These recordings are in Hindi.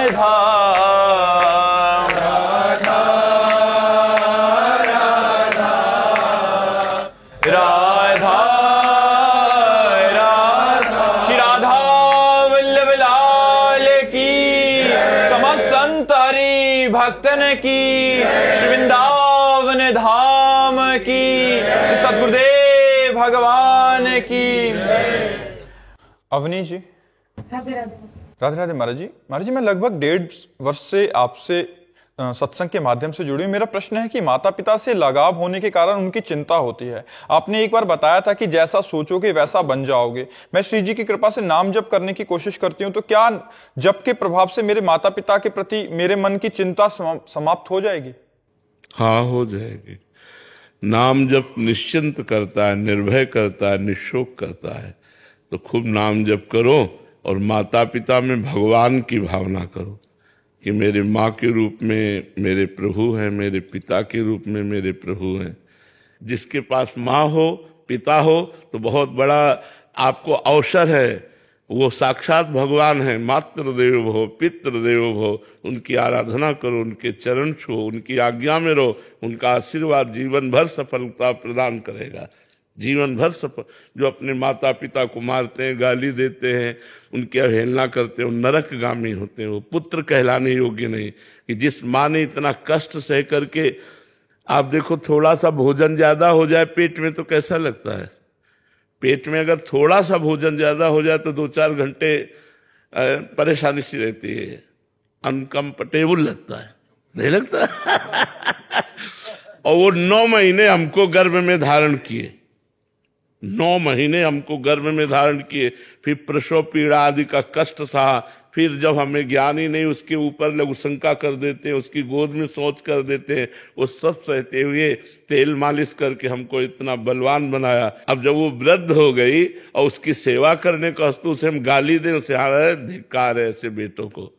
राधा राधा राधा राधा राधा। श्री राधा वल्लभ लाल की, समस्त संत हरि भक्तन की, श्री वृंदावन धाम की, सद्गुरुदेव भगवान की। अवनी जी, राधे राधे। राधे राधे। महाराज जी मैं लगभग 1.5 वर्ष से आपसे सत्संग के माध्यम से जुड़ी हूँ। मेरा प्रश्न है कि माता पिता से लगाव होने के कारण उनकी चिंता होती है। आपने एक बार बताया था कि जैसा सोचोगे वैसा बन जाओगे। मैं श्री जी की कृपा से नाम जप करने की कोशिश करती हूँ, तो क्या जप के प्रभाव से मेरे माता पिता के प्रति मेरे मन की चिंता समाप्त हो जाएगी? हाँ, हो जाएगी। नाम जप निश्चिंत करता है, निर्भय करता है, निशोक करता है। तो खूब नाम जप करो और माता पिता में भगवान की भावना करो कि मेरे माँ के रूप में मेरे प्रभु हैं, मेरे पिता के रूप में मेरे प्रभु हैं। जिसके पास माँ हो, पिता हो, तो बहुत बड़ा आपको अवसर है। वो साक्षात भगवान है। मातृदेव भव पितृदेव भव। उनकी आराधना करो, उनके चरण छुओ, उनकी आज्ञा में रहो। उनका आशीर्वाद जीवन भर सफलता प्रदान करेगा। जीवन भर सफल। जो अपने माता पिता को मारते हैं, गाली देते हैं, उनकी अवहेलना करते हैं, वो नरकगामी होते हैं। वो पुत्र कहलाने योग्य नहीं। कि जिस माँ ने इतना कष्ट सह करके, आप देखो थोड़ा सा भोजन ज्यादा हो जाए पेट में तो कैसा लगता है। पेट में अगर थोड़ा सा भोजन ज्यादा हो जाए तो 2-4 घंटे परेशानी सी रहती है, अनकंफर्टेबल लगता है, नहीं लगता? और वो 9 महीने हमको गर्भ में धारण किए, 9 महीने हमको गर्भ में धारण किए। फिर प्रसव पीड़ा आदि का कष्ट सहा। फिर जब हमें ज्ञान ही नहीं, उसके ऊपर लघु शंका कर देते हैं, उसकी गोद में शौच कर देते हैं। वो सब सहते हुए तेल मालिश करके हमको इतना बलवान बनाया। अब जब वो वृद्ध हो गई और उसकी सेवा करने का वस्तु उसे हम गाली दें, उसे आ रहा है धिक्कार है ऐसे बेटों को,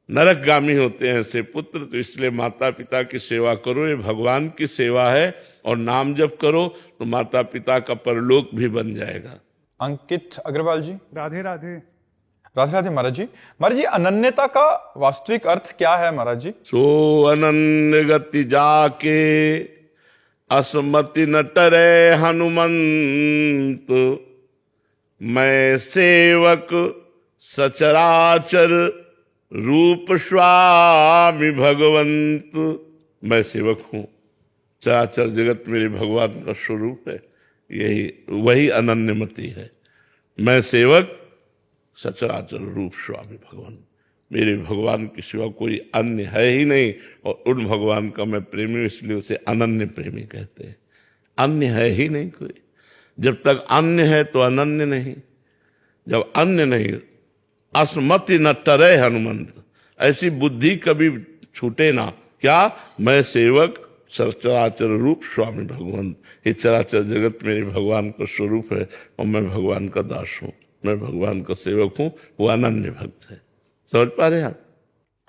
नरकगामी होते हैं ऐसे पुत्र। तो इसलिए माता पिता की सेवा करो, ये भगवान की सेवा है। और नाम जप करो तो माता पिता का परलोक भी बन जाएगा। अंकित अग्रवाल जी, राधे राधे। राधे राधे। महाराज जी अनन्यता का वास्तविक अर्थ क्या है महाराज जी? सो अनन्य गति जाके असमति न टरे हनुमंत, मैं सेवक सचराचर रूप स्वामी भगवंत। मैं सेवक हूँ, चराचर जगत मेरे भगवान का स्वरूप है। यही वही अनन्यमति है। मैं सेवक सचराचर रूप स्वामी भगवान। मेरे भगवान के सिवा कोई अन्य है ही नहीं। और उन भगवान का मैं प्रेमी हूं, इसलिए उसे अनन्य प्रेमी कहते हैं। अन्य है ही नहीं कोई। जब तक अन्य है तो अनन्य नहीं। जब अन्य नहीं, असमति न टरे हनुमंत। ऐसी बुद्धि कभी छूटे ना। क्या? मैं सेवक चराचर रूप स्वामी भगवान। ये चराचर जगत मेरे भगवान का स्वरूप है और मैं भगवान का दास हूँ, मैं भगवान का सेवक हूँ। वो अनन्य भक्त है। समझ पा रहे हैं आप?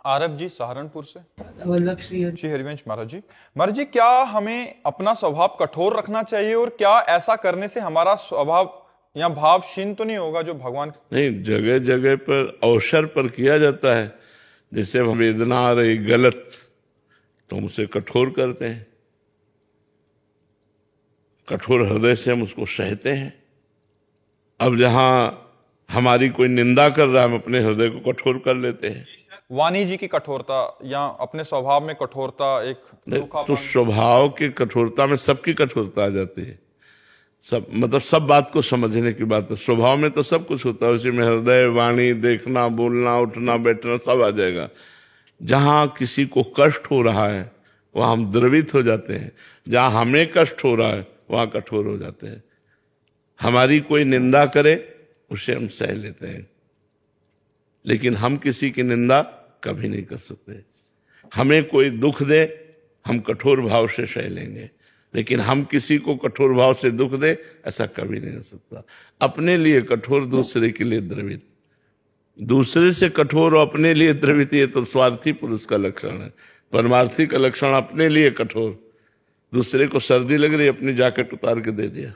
आरब जी सहारनपुर से। वल्लभ श्री श्री हरिवंश महाराज जी क्या हमें अपना स्वभाव कठोर रखना चाहिए, और क्या ऐसा करने से हमारा स्वभाव या भाव क्षीण तो नहीं होगा जो भगवान? नहीं, जगह जगह पर अवसर पर किया जाता है। जैसे वेदना आ रही गलत तो हम उसे कठोर करते हैं, कठोर हृदय से हम उसको सहते हैं। अब जहां हमारी कोई निंदा कर रहा है, हम अपने हृदय को कठोर कर लेते हैं। वाणी जी की कठोरता या अपने स्वभाव में कठोरता एक तो स्वभाव की कठोरता में सबकी कठोरता आ जाती है। सब मतलब सब बात को समझने की बात है। स्वभाव में तो सब कुछ होता है, उसी में हृदय, वाणी, देखना, बोलना, उठना, बैठना सब आ जाएगा। जहां किसी को कष्ट हो रहा है वहां हम द्रवित हो जाते हैं, जहां हमें कष्ट हो रहा है वहां कठोर हो जाते हैं। हमारी कोई निंदा करे उसे हम सह लेते हैं, लेकिन हम किसी की निंदा कभी नहीं कर सकते। हमें कोई दुख दे हम कठोर भाव से सह लेंगे, लेकिन हम किसी को कठोर भाव से दुख दे ऐसा कभी नहीं हो सकता। अपने लिए कठोर, दूसरे के लिए द्रवित। दूसरे से कठोर और अपने लिए द्रवित, ये तो स्वार्थी पुरुष का लक्षण है। परमार्थी का लक्षण अपने लिए कठोर। दूसरे को सर्दी लग रही, अपनी जैकेट उतार के दे दिया।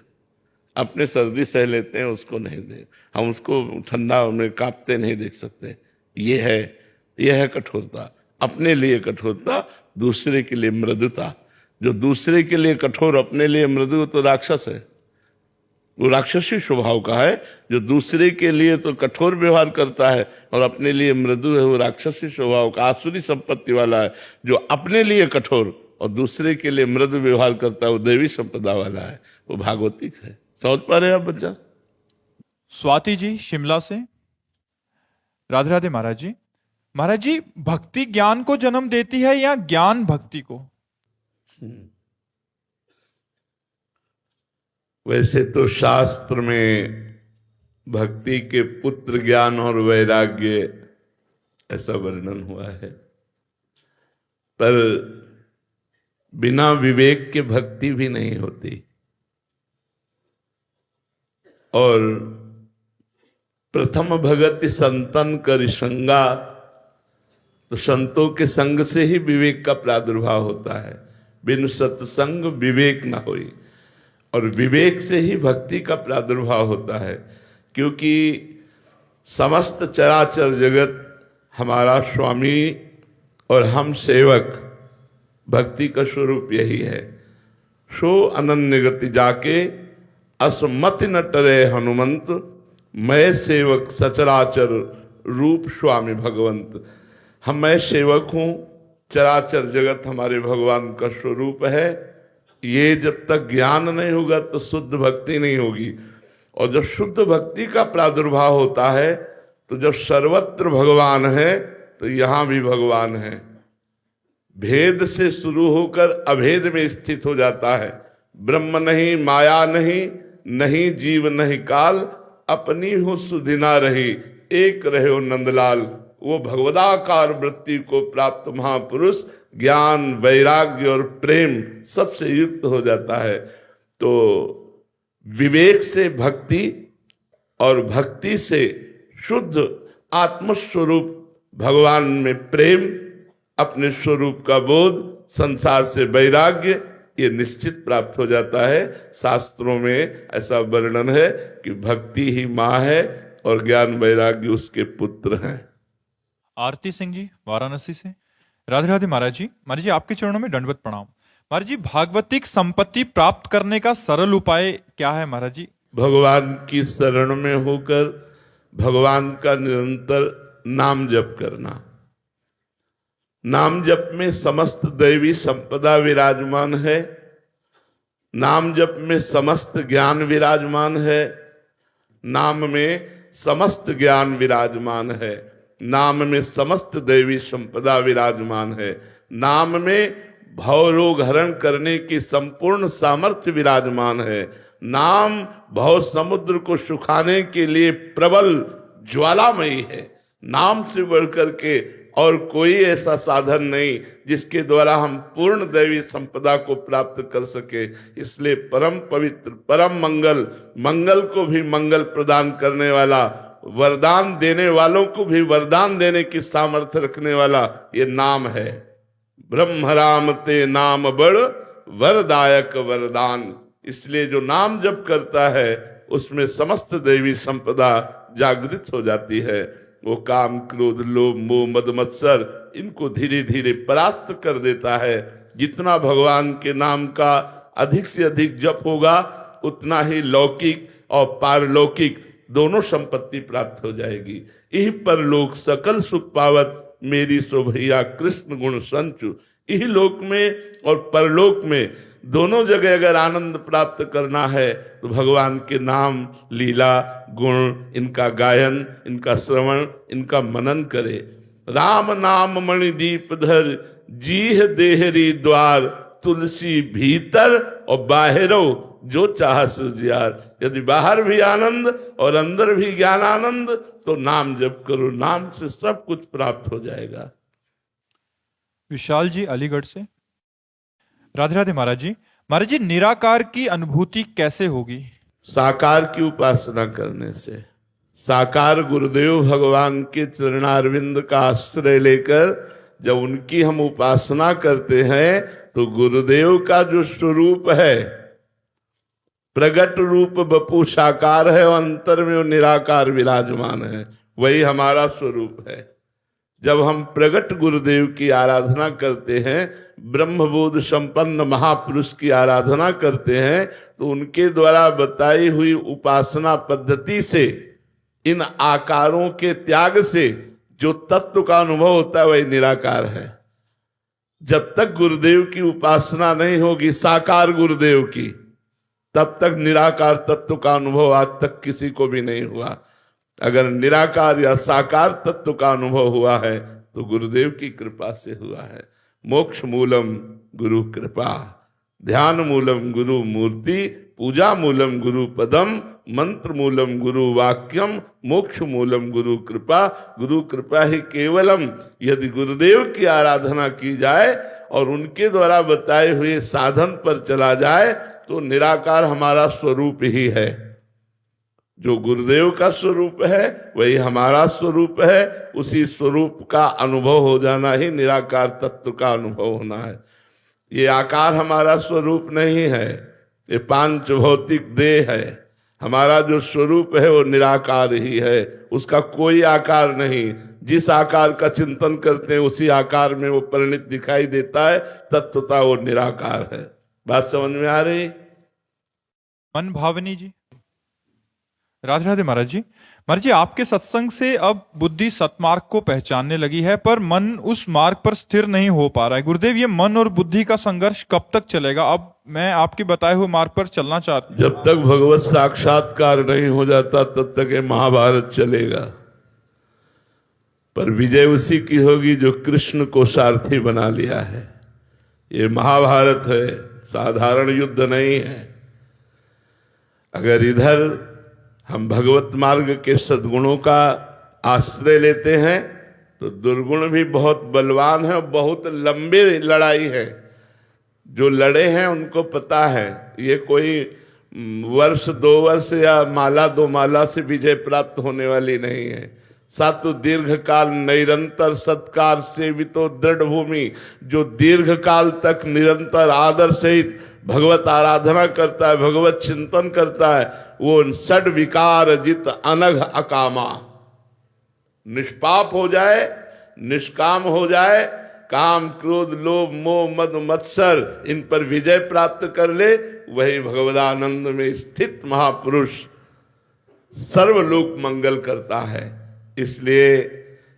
अपने सर्दी सह लेते हैं, उसको नहीं दे। हम उसको ठंडा में कांपते नहीं देख सकते। ये है यह है कठोरता। अपने लिए कठोरता, दूसरे के लिए मृदुता। जो दूसरे के लिए कठोर, अपने लिए मृदु, तो राक्षस है, वो राक्षसी स्वभाव का है। जो दूसरे के लिए तो कठोर व्यवहार करता है और अपने लिए मृदु है, वो राक्षसी स्वभाव का, आसुरी संपत्ति वाला है। जो अपने लिए कठोर और दूसरे के लिए मृदु व्यवहार करता है, वो देवी संपदा वाला है, वो भागवतिक है। समझ पा रहे हैं आप बच्चा? स्वाति जी शिमला से। राधे राधे महाराज जी। महाराज जी, भक्ति ज्ञान को जन्म देती है या ज्ञान भक्ति को? वैसे तो शास्त्र में भक्ति के पुत्र ज्ञान और वैराग्य ऐसा वर्णन हुआ है, पर बिना विवेक के भक्ति भी नहीं होती। और प्रथम भगति संतन कर संगा, तो संतों के संग से ही विवेक का प्रादुर्भाव होता है। बिन सत्संग विवेक न होई, और विवेक से ही भक्ति का प्रादुर्भाव होता है। क्योंकि समस्त चराचर जगत हमारा स्वामी और हम सेवक, भक्ति का स्वरूप यही है। सो अनन्य गति जाके असमति न टरे हनुमंत, मैं सेवक सचराचर रूप स्वामी भगवंत। हम मैं सेवक हूं, चराचर जगत हमारे भगवान का स्वरूप है। ये जब तक ज्ञान नहीं होगा तो शुद्ध भक्ति नहीं होगी। और जब शुद्ध भक्ति का प्रादुर्भाव होता है, तो जब सर्वत्र भगवान है तो यहां भी भगवान है। भेद से शुरू होकर अभेद में स्थित हो जाता है। ब्रह्म नहीं, माया नहीं, नहीं जीव नहीं काल, अपनी हो सुधिना रही, एक रहे हो नंदलाल। वो भगवदाकार वृत्ति को प्राप्त महापुरुष ज्ञान, वैराग्य और प्रेम सबसे युक्त हो जाता है। तो विवेक से भक्ति और भक्ति से शुद्ध आत्मस्वरूप भगवान में प्रेम, अपने स्वरूप का बोध, संसार से वैराग्य, ये निश्चित प्राप्त हो जाता है। शास्त्रों में ऐसा वर्णन है कि भक्ति ही माँ है और ज्ञान वैराग्य उसके पुत्र हैं। आरती सिंह जी वाराणसी से। राधे राधे महाराज जी। महाराज जी, आपके चरणों में दंडवत प्रणाम। महाराज जी, भागवतिक संपत्ति प्राप्त करने का सरल उपाय क्या है महाराज जी? भगवान की शरण में होकर भगवान का निरंतर नाम जप करना। नाम जप में समस्त दैवी संपदा विराजमान है। नाम जप में समस्त ज्ञान विराजमान है। नाम में समस्त ज्ञान विराजमान है। नाम में समस्त दैवी संपदा विराजमान है। नाम में भव रोग हरण करने की संपूर्ण सामर्थ्य विराजमान है। नाम भव समुद्र को सुखाने के लिए प्रबल ज्वालामयी है। नाम से बढ़कर के और कोई ऐसा साधन नहीं जिसके द्वारा हम पूर्ण दैवी संपदा को प्राप्त कर सके। इसलिए परम पवित्र, परम मंगल, मंगल को भी मंगल प्रदान करने वाला, वरदान देने वालों को भी वरदान देने की सामर्थ्य रखने वाला ये नाम है। ब्रह्म राम ते नाम बड़ वरदायक वरदान। इसलिए जो नाम जप करता है उसमें समस्त दैवी संपदा जागृत हो जाती है। वो काम, क्रोध, लोभ, मोह, मद, मत्सर, इनको धीरे धीरे परास्त कर देता है। जितना भगवान के नाम का अधिक से अधिक जप होगा, उतना ही लौकिक और पारलौकिक दोनों संपत्ति प्राप्त हो जाएगी। यही परलोक सकल सुख पावत, मेरी शोभैया कृष्ण गुण संचु। यही लोक में और परलोक में दोनों जगह अगर आनंद प्राप्त करना है तो भगवान के नाम, लीला, गुण, इनका गायन, इनका श्रवण, इनका मनन करे। राम नाम मणिदीप धर, जीह देहरी द्वार, तुलसी भीतर और बाहरो जो चाह सुजियार। यदि बाहर भी आनंद और अंदर भी ज्ञान आनंद, तो नाम जप करो, नाम से सब कुछ प्राप्त हो जाएगा। विशाल जी अलीगढ़ से। राधे राधे महाराज जी। महाराज जी, निराकार की अनुभूति कैसे होगी? साकार की उपासना करने से। साकार गुरुदेव भगवान के चरणारविंद का आश्रय लेकर जब उनकी हम उपासना करते हैं, तो गुरुदेव का जो स्वरूप है, प्रगट रूप बपू साकार है और अंतर में वो निराकार विराजमान है, वही हमारा स्वरूप है। जब हम प्रगट गुरुदेव की आराधना करते हैं, ब्रह्मबोध संपन्न महापुरुष की आराधना करते हैं, तो उनके द्वारा बताई हुई उपासना पद्धति से, इन आकारों के त्याग से जो तत्व का अनुभव होता है वही निराकार है। जब तक गुरुदेव की उपासना नहीं होगी, साकार गुरुदेव की, तब तक निराकार तत्व का अनुभव आज तक किसी को भी नहीं हुआ। अगर निराकार या साकार तत्व का अनुभव हुआ है तो गुरुदेव की कृपा से हुआ है। मोक्ष मूलम गुरु कृपा, ध्यान मूलम गुरु मूर्ति, पूजा मूलम गुरु पदम, मंत्र मूलम गुरु वाक्यम, मोक्ष मूलम गुरु कृपा। गुरु कृपा ही केवलम। यदि गुरुदेव की आराधना की जाए और उनके द्वारा बताए हुए साधन पर चला जाए तो निराकार हमारा स्वरूप ही है। जो गुरुदेव का स्वरूप है वही हमारा स्वरूप है। उसी स्वरूप का अनुभव हो जाना ही निराकार तत्व का अनुभव होना है। ये आकार हमारा स्वरूप नहीं है, ये पांच भौतिक देह है। हमारा जो स्वरूप है वो निराकार ही है, उसका कोई आकार नहीं। जिस आकार का चिंतन करते हैं उसी आकार में वो परिणित दिखाई देता है, तत्वता वो निराकार है। बात समझ में आ रही? मन भावनी जी, राधे राधे महाराज जी। महाराज जी, आपके सत्संग से अब बुद्धि सतमार्ग को पहचानने लगी है, पर मन उस मार्ग पर स्थिर नहीं हो पा रहा है। गुरुदेव, ये मन और बुद्धि का संघर्ष कब तक चलेगा? अब मैं आपके बताए हुए मार्ग पर चलना चाहता हूं। जब तक भगवत साक्षात्कार नहीं हो जाता तब तक ये महाभारत चलेगा। पर विजय उसी की होगी जो कृष्ण को सारथी बना लिया है। ये महाभारत है, साधारण युद्ध नहीं है। अगर इधर हम भगवत मार्ग के सद्गुणों का आश्रय लेते हैं तो दुर्गुण भी बहुत बलवान है, बहुत लंबी लड़ाई है। जो लड़े हैं उनको पता है ये कोई वर्ष दो वर्ष या माला दो माला से विजय प्राप्त होने वाली नहीं है। सातु दीर्घ काल निरंतर सत्कार सेवितो दृढ़ भूमि, जो दीर्घ काल तक निरंतर आदर सहित भगवत आराधना करता है, भगवत चिंतन करता है, वो षड विकार जित अनघ अकामा, निष्पाप हो जाए, निष्काम हो जाए, काम क्रोध लोभ मोह मद मत्सर इन पर विजय प्राप्त कर ले, वही भगवदानंद में स्थित महापुरुष सर्वलोक मंगल करता है। इसलिए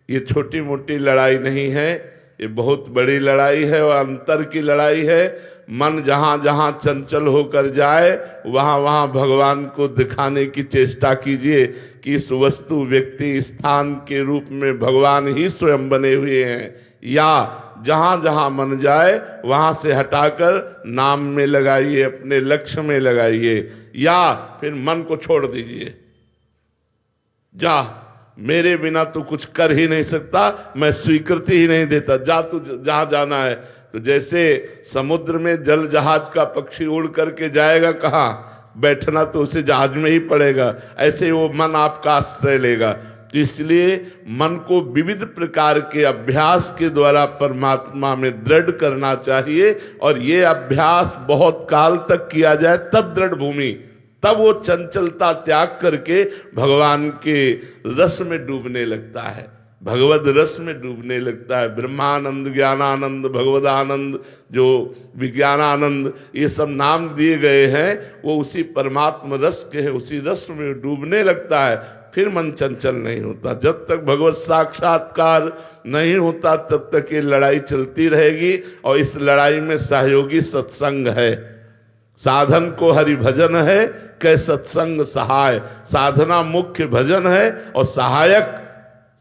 ये छोटी मोटी लड़ाई नहीं है, ये बहुत बड़ी लड़ाई है और अंतर की लड़ाई है। मन जहां जहां चंचल होकर जाए वहां वहां भगवान को दिखाने की चेष्टा कीजिए कि इस वस्तु व्यक्ति स्थान के रूप में भगवान ही स्वयं बने हुए हैं। या जहां जहां मन जाए वहां से हटाकर नाम में लगाइए, अपने लक्ष्य में लगाइए, या फिर मन को छोड़ दीजिए। जा, मेरे बिना तू कुछ कर ही नहीं सकता, मैं स्वीकृति ही नहीं देता, जा तू जहां जाना है। तो जैसे समुद्र में जल जहाज का पक्षी उड़ करके जाएगा कहाँ, बैठना तो उसे जहाज में ही पड़ेगा, ऐसे वो मन आपका आश्रय लेगा। तो इसलिए मन को विविध प्रकार के अभ्यास के द्वारा परमात्मा में दृढ़ करना चाहिए, और ये अभ्यास बहुत काल तक किया जाए तब दृढ़ भूमि, तब वो चंचलता त्याग करके भगवान के रस में डूबने लगता है, भगवद रस में डूबने लगता है। ब्रह्मानंद, ज्ञानानंद, भगवदानंद, जो विज्ञानानंद, ये सब नाम दिए गए हैं, वो उसी परमात्मा रस के हैं, उसी रस में डूबने लगता है। फिर मन चंचल नहीं होता। जब तक भगवत साक्षात्कार नहीं होता तब तक ये लड़ाई चलती रहेगी, और इस लड़ाई में सहयोगी सत्संग है। साधन को हरि भजन है, कै सत्संग सहाय। साधना मुख्य भजन है और सहायक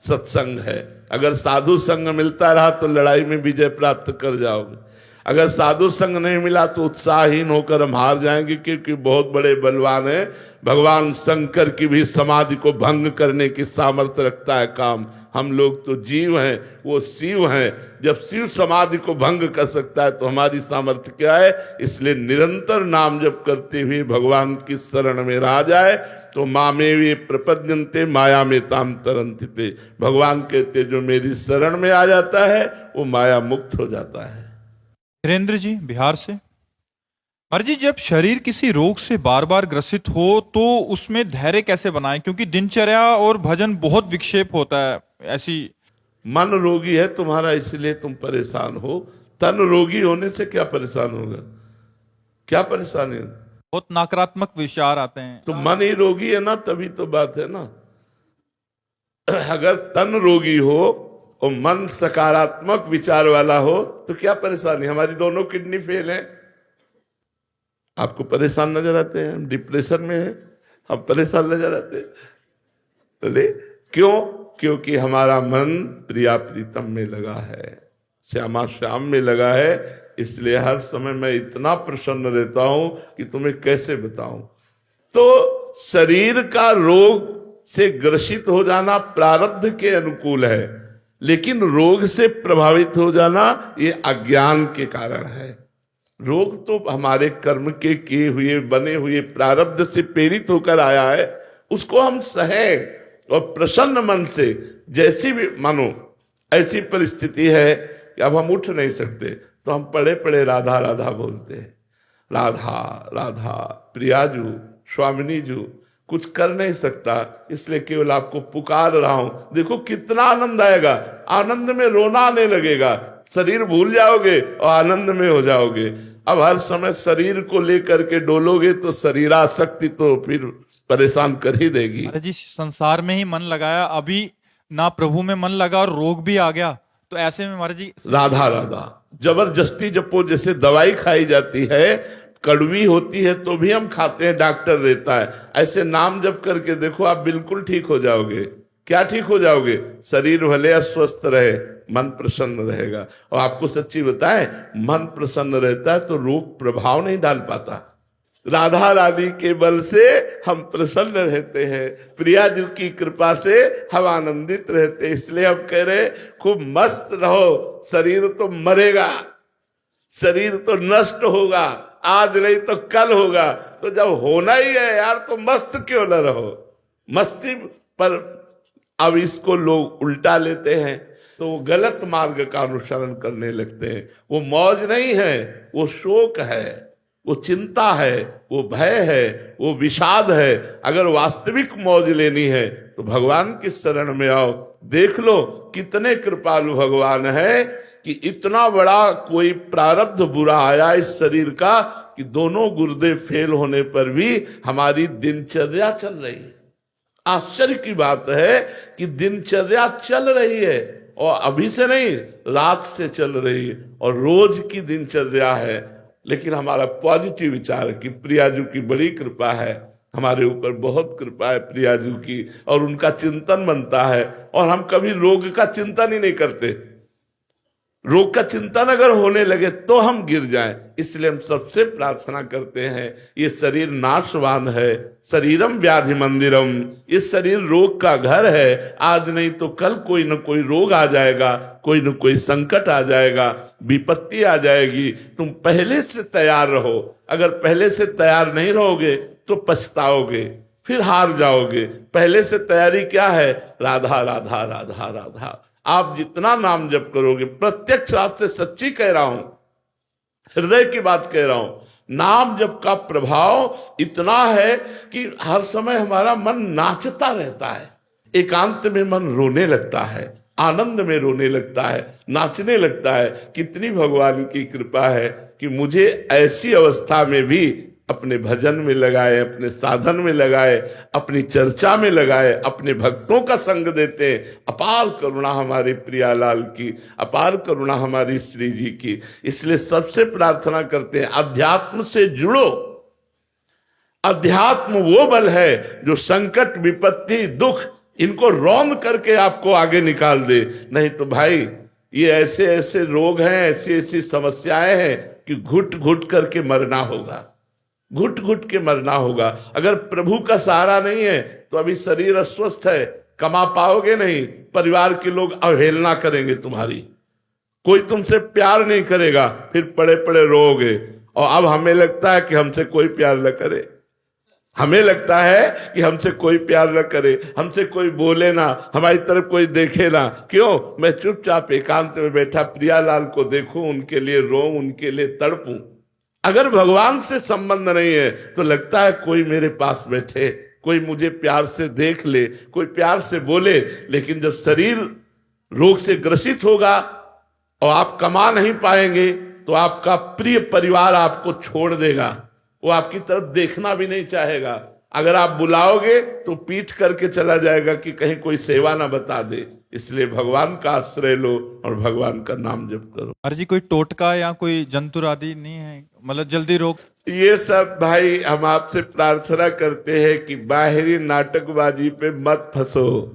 सत्संग है। अगर साधु संग मिलता रहा तो लड़ाई में विजय प्राप्त कर जाओगे। अगर साधु संग नहीं मिला तो उत्साहहीन होकर हम हार जाएंगे, क्योंकि बहुत बड़े बलवान हैं। भगवान शंकर की भी समाधि को भंग करने की सामर्थ्य रखता है काम। हम लोग तो जीव हैं, वो शिव हैं। जब शिव समाधि को भंग कर सकता है तो हमारी सामर्थ्य क्या है? इसलिए निरंतर नाम जप करते हुए भगवान की शरण में रह जाए तो मामे वे प्रपद्यन्ते माया में ताम तरन्ति। भगवान कहते जो मेरी शरण में आ जाता है वो माया मुक्त हो जाता है। वीरेंद्र जी, बिहार से। महाराज जी, जब शरीर किसी रोग से बार बार ग्रसित हो तो उसमें धैर्य कैसे बनाएं? क्योंकि दिनचर्या और भजन बहुत विक्षेप होता है ऐसी। मन रोगी है तुम्हारा इसलिए तुम परेशान हो, तन रोगी होने से क्या परेशान होगा, क्या परेशानी है? बहुत नकारात्मक विचार आते हैं। तो मन ही रोगी है ना, तभी तो बात है ना। अगर तन रोगी हो और मन सकारात्मक विचार वाला हो तो क्या परेशानी? हमारी दोनों किडनी फेल है, आपको परेशान नजर आते हैं, हम डिप्रेशन में है, हम परेशान नजर आते हैं। बोले क्यों? क्योंकि हमारा मन प्रिया प्रीतम में लगा है, श्यामा श्याम में लगा है, इसलिए हर समय मैं इतना प्रसन्न रहता हूं कि तुम्हें कैसे बताऊं। तो शरीर का रोग से ग्रसित हो जाना प्रारब्ध के अनुकूल है, लेकिन रोग से प्रभावित हो जाना ये अज्ञान के कारण है। रोग तो हमारे कर्म के किए हुए बने हुए प्रारब्ध से प्रेरित होकर आया है, उसको हम सहें और प्रसन्न मन से, जैसी भी मानो ऐसी परिस्थिति है कि अब हम उठ नहीं सकते तो हम पड़े पड़े राधा राधा बोलते हैं, राधा राधा प्रियाजू स्वामिनी जू, कुछ कर नहीं सकता इसलिए केवल आपको पुकार रहा हूं। देखो कितना आनंद आएगा, आनंद में रोना आने लगेगा, शरीर भूल जाओगे और आनंद में हो जाओगे। अब हर समय शरीर को लेकर के डोलोगे तो शरीरासक्ति तो फिर परेशान कर ही देगी। महाराज जी संसार में ही मन लगाया, अभी ना प्रभु में मन लगा और रोग भी आ गया, तो ऐसे में महाराज जी राधा राधा जबरदस्ती जपो, जैसे दवाई खाई जाती है, कड़वी होती है तो भी हम खाते हैं, डॉक्टर देता है, ऐसे नाम जप करके देखो आप बिल्कुल ठीक हो जाओगे। क्या ठीक हो जाओगे? शरीर भले अस्वस्थ रहे, मन प्रसन्न रहेगा। और आपको सच्ची बताएं, मन प्रसन्न रहता है तो रोग प्रभाव नहीं डाल पाता। राधा रानी के बल से हम प्रसन्न रहते हैं, प्रिया जी की कृपा से हम आनंदित रहते हैं। इसलिए हम कह रहे खूब मस्त रहो, शरीर तो मरेगा, शरीर तो नष्ट होगा, आज नहीं तो कल होगा, तो जब होना ही है यार तो मस्त क्यों न रहो। मस्ती पर अब इसको लोग उल्टा लेते हैं तो वो गलत मार्ग का अनुसरण करने लगते हैं। वो मौज नहीं है, वो शोक है, वो चिंता है, वो भय है, वो विषाद है। अगर वास्तविक मौज लेनी है तो भगवान की शरण में आओ। देख लो कितने कृपालु भगवान है कि इतना बड़ा कोई प्रारब्ध बुरा आया इस शरीर का कि दोनों गुर्दे फेल होने पर भी हमारी दिनचर्या चल रही है। आश्चर्य की बात है कि दिनचर्या चल रही है, और अभी से नहीं, रात से चल रही है, और रोज की दिनचर्या है। लेकिन हमारा पॉजिटिव विचार है कि प्रियाजू की बड़ी कृपा है, हमारे ऊपर बहुत कृपा है प्रियाजू की, और उनका चिंतन बनता है। और हम कभी रोग का चिंतन ही नहीं करते। रोग का चिंतन अगर होने लगे तो हम गिर जाएं। इसलिए हम सबसे प्रार्थना करते हैं, ये शरीर नाशवान है, शरीरम व्याधि मंदिरम, ये शरीर रोग का घर है। आज नहीं तो कल कोई न कोई रोग आ जाएगा, कोई न कोई संकट आ जाएगा, विपत्ति आ जाएगी। तुम पहले से तैयार रहो। अगर पहले से तैयार नहीं रहोगे तो पछताओगे, फिर हार जाओगे। पहले से तैयारी क्या है? राधा राधा राधा राधा। आप जितना नाम जप करोगे, प्रत्यक्ष आपसे सच्ची कह रहा हूं, हृदय की बात कह रहा हूं, नाम जप का प्रभाव इतना है कि हर समय हमारा मन नाचता रहता है, एकांत में मन रोने लगता है, आनंद में रोने लगता है, नाचने लगता है। कितनी भगवान की कृपा है कि मुझे ऐसी अवस्था में भी अपने भजन में लगाए, अपने साधन में लगाए, अपनी चर्चा में लगाए, अपने भक्तों का संग देते हैं। अपार करुणा हमारे प्रियालाल की, अपार करुणा हमारी श्री जी की। इसलिए सबसे प्रार्थना करते हैं, अध्यात्म से जुड़ो। अध्यात्म वो बल है जो संकट, विपत्ति, दुख इनको रौंद करके आपको आगे निकाल दे। नहीं तो भाई ये ऐसे ऐसे रोग हैं, ऐसी ऐसी समस्याएं हैं कि घुट घुट करके मरना होगा, घुट घुट के मरना होगा। अगर प्रभु का सहारा नहीं है तो अभी शरीर अस्वस्थ है, कमा पाओगे नहीं, परिवार के लोग अवहेलना करेंगे तुम्हारी, कोई तुमसे प्यार नहीं करेगा, फिर पड़े पड़े रोओगे। और अब हमें लगता है कि हमसे कोई प्यार न करे, हमें लगता है कि हमसे कोई प्यार न करे, हमसे कोई बोले ना, हमारी तरफ कोई देखे ना। क्यों? मैं चुपचाप एकांत में बैठा प्रियालाल को देखूं, उनके लिए रोऊं, उनके लिए तड़पूं। अगर भगवान से संबंध नहीं है तो लगता है कोई मेरे पास बैठे, कोई मुझे प्यार से देख ले, कोई प्यार से बोले। लेकिन जब शरीर रोग से ग्रसित होगा और आप कमा नहीं पाएंगे तो आपका प्रिय परिवार आपको छोड़ देगा, वो आपकी तरफ देखना भी नहीं चाहेगा। अगर आप बुलाओगे तो पीठ करके चला जाएगा कि कहीं कोई सेवा ना बता दे। इसलिए भगवान का आश्रय लो और भगवान का नाम जप करो। महाराज जी कोई टोटका या कोई जंतुर आदि नहीं है, मतलब जल्दी रोग? ये सब भाई हम आपसे प्रार्थना करते हैं कि बाहरी नाटकबाजी पे मत फंसो,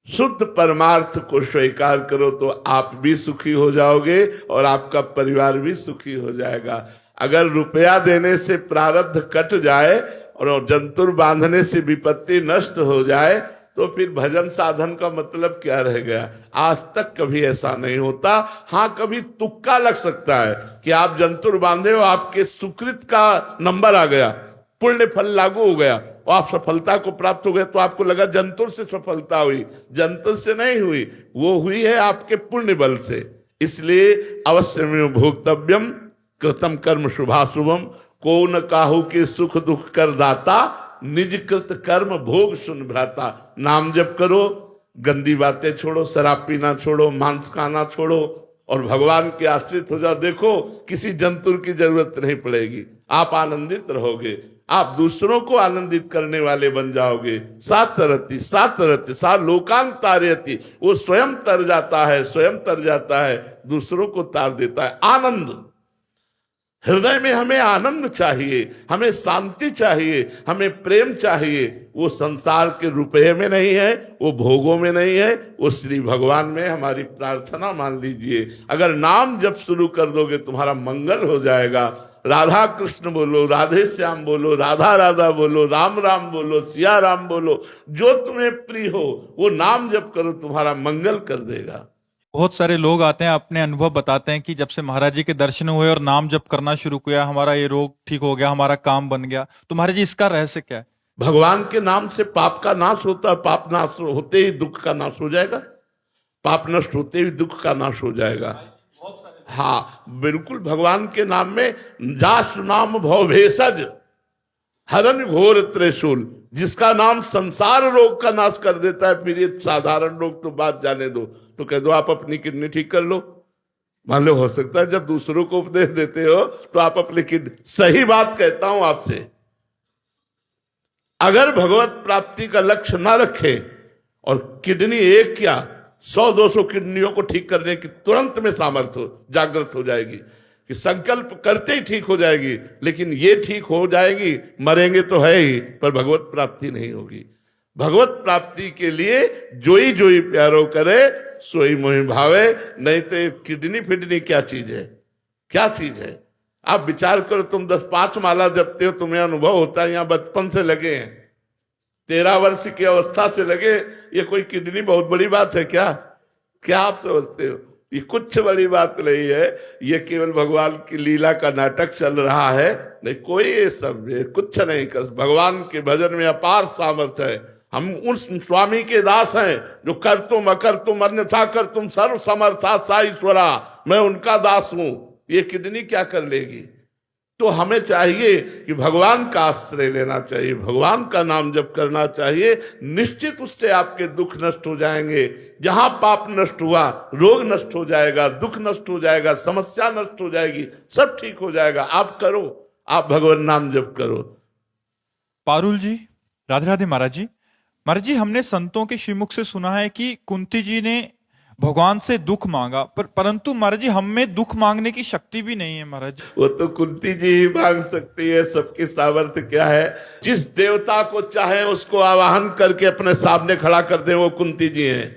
शुद्ध परमार्थ को स्वीकार करो तो आप भी सुखी हो जाओगे और आपका परिवार भी सुखी हो जाएगा। अगर रुपया देने से प्रारब्ध कट जाए और जंतुर बांधने से विपत्ति नष्ट हो जाए तो फिर भजन साधन का मतलब क्या रह गया? आज तक कभी ऐसा नहीं होता। हाँ, कभी तुक्का लग सकता है कि आप जंतुर बांधे हो, आपके सुकृत का नंबर आ गया, पुण्य फल लागू हो गया और आप सफलता को प्राप्त हो गए, तो आपको लगा जंतुर से सफलता हुई। जंतुर से नहीं हुई, वो हुई है आपके पुण्य बल से। इसलिए अवश्य में भोक्तव्यम कृतम कर्म शुभाशुभम, को न काहू के सुख दुख कर दाता, निज कृत कर्म भोग सुन भ्राता। नाम जप करो, गंदी बातें छोड़ो, शराब पीना छोड़ो, मांस खाना छोड़ो और भगवान के आश्रित हो जाओ। देखो किसी जंतुर की जरूरत नहीं पड़ेगी, आप आनंदित रहोगे, आप दूसरों को आनंदित करने वाले बन जाओगे। सातरति सातरति सा लोकान तारयति, वो स्वयं तर जाता है, स्वयं तर जाता है, दूसरों को तार देता है। आनंद हृदय में, हमें आनंद चाहिए, हमें शांति चाहिए, हमें प्रेम चाहिए। वो संसार के रुपये में नहीं है, वो भोगों में नहीं है, वो श्री भगवान में। हमारी प्रार्थना मान लीजिए, अगर नाम जप शुरू कर दोगे तुम्हारा मंगल हो जाएगा। राधा कृष्ण बोलो, राधे श्याम बोलो, राधा राधा बोलो, राम राम बोलो, सिया राम बोलो, जो तुम्हें प्रिय हो वो नाम जप करो, तुम्हारा मंगल कर देगा। बहुत सारे लोग आते हैं, अपने अनुभव बताते हैं कि जब से महाराज जी के दर्शन हुए और नाम जप करना शुरू किया, हमारा ये रोग ठीक हो गया, हमारा काम बन गया। तो महाराज जी इसका रहस्य क्या है? भगवान के नाम से पाप का नाश होता है, पाप नाश होते ही दुख का नाश हो जाएगा, पाप नष्ट होते ही दुख का नाश हो जाएगा। हाँ बिल्कुल, भगवान के नाम में जास नाम भव भेषज हरन घोर त्रिशूल, जिसका नाम संसार रोग का नाश कर देता है। फिर ये साधारण रोग तो बात जाने दो, तो कह दो आप अपनी किडनी ठीक कर लो। मान लो, हो सकता है जब दूसरों को उपदेश देते हो तो आप अपनी किडनी, सही बात कहता हूं आपसे, अगर भगवत प्राप्ति का लक्ष्य ना रखे और किडनी एक क्या 100-200 किडनियों को ठीक करने की तुरंत में सामर्थ्य जागृत हो जाएगी कि संकल्प करते ही ठीक हो जाएगी, लेकिन ये ठीक हो जाएगी, मरेंगे तो है ही, पर भगवत प्राप्ति नहीं होगी। भगवत प्राप्ति के लिए जोई जोई प्यारो करे, सोई मोहि भावे। नहीं तो किडनी फिडनी क्या चीज है, क्या चीज है? आप विचार करो, तुम 10-5 माला जपते हो, तुम्हें अनुभव होता है यहाँ बचपन से लगे हैं, 13 वर्ष की अवस्था से लगे। ये कोई किडनी बहुत बड़ी बात है क्या? क्या आप समझते हो? ये कुछ बड़ी बात नहीं है, ये केवल भगवान की लीला का नाटक चल रहा है। नहीं, कोई ये सब कुछ नहीं कर, भगवान के भजन में अपार सामर्थ्य है। हम उस स्वामी के दास हैं जो कर तुम अकर तुम अन्यथा कर तुम सर्व समर्था सा ईश्वरा, मैं उनका दास हूं। ये किडनी क्या कर लेगी? तो हमें चाहिए कि भगवान का आश्रय लेना चाहिए, भगवान का नाम जप करना चाहिए, निश्चित उससे आपके दुख नष्ट हो जाएंगे। जहां पाप नष्ट हुआ, रोग नष्ट हो जाएगा, दुख नष्ट हो जाएगा, समस्या नष्ट हो जाएगी, सब ठीक हो जाएगा। आप करो, आप भगवान नाम जप करो। पारुल जी, राधे राधे। महाराज जी, महाराज जी, हमने संतों के श्रीमुख से सुना है कि कुंती जी ने भगवान से दुख मांगा, परंतु महाराज जी हम में दुख मांगने की शक्ति भी नहीं है। महाराज जी, वो तो कुंती जी ही मांग सकती है, सबके सामर्थ्य क्या है? जिस देवता को चाहे उसको आवाहन करके अपने सामने खड़ा कर दे, वो कुंती जी हैं।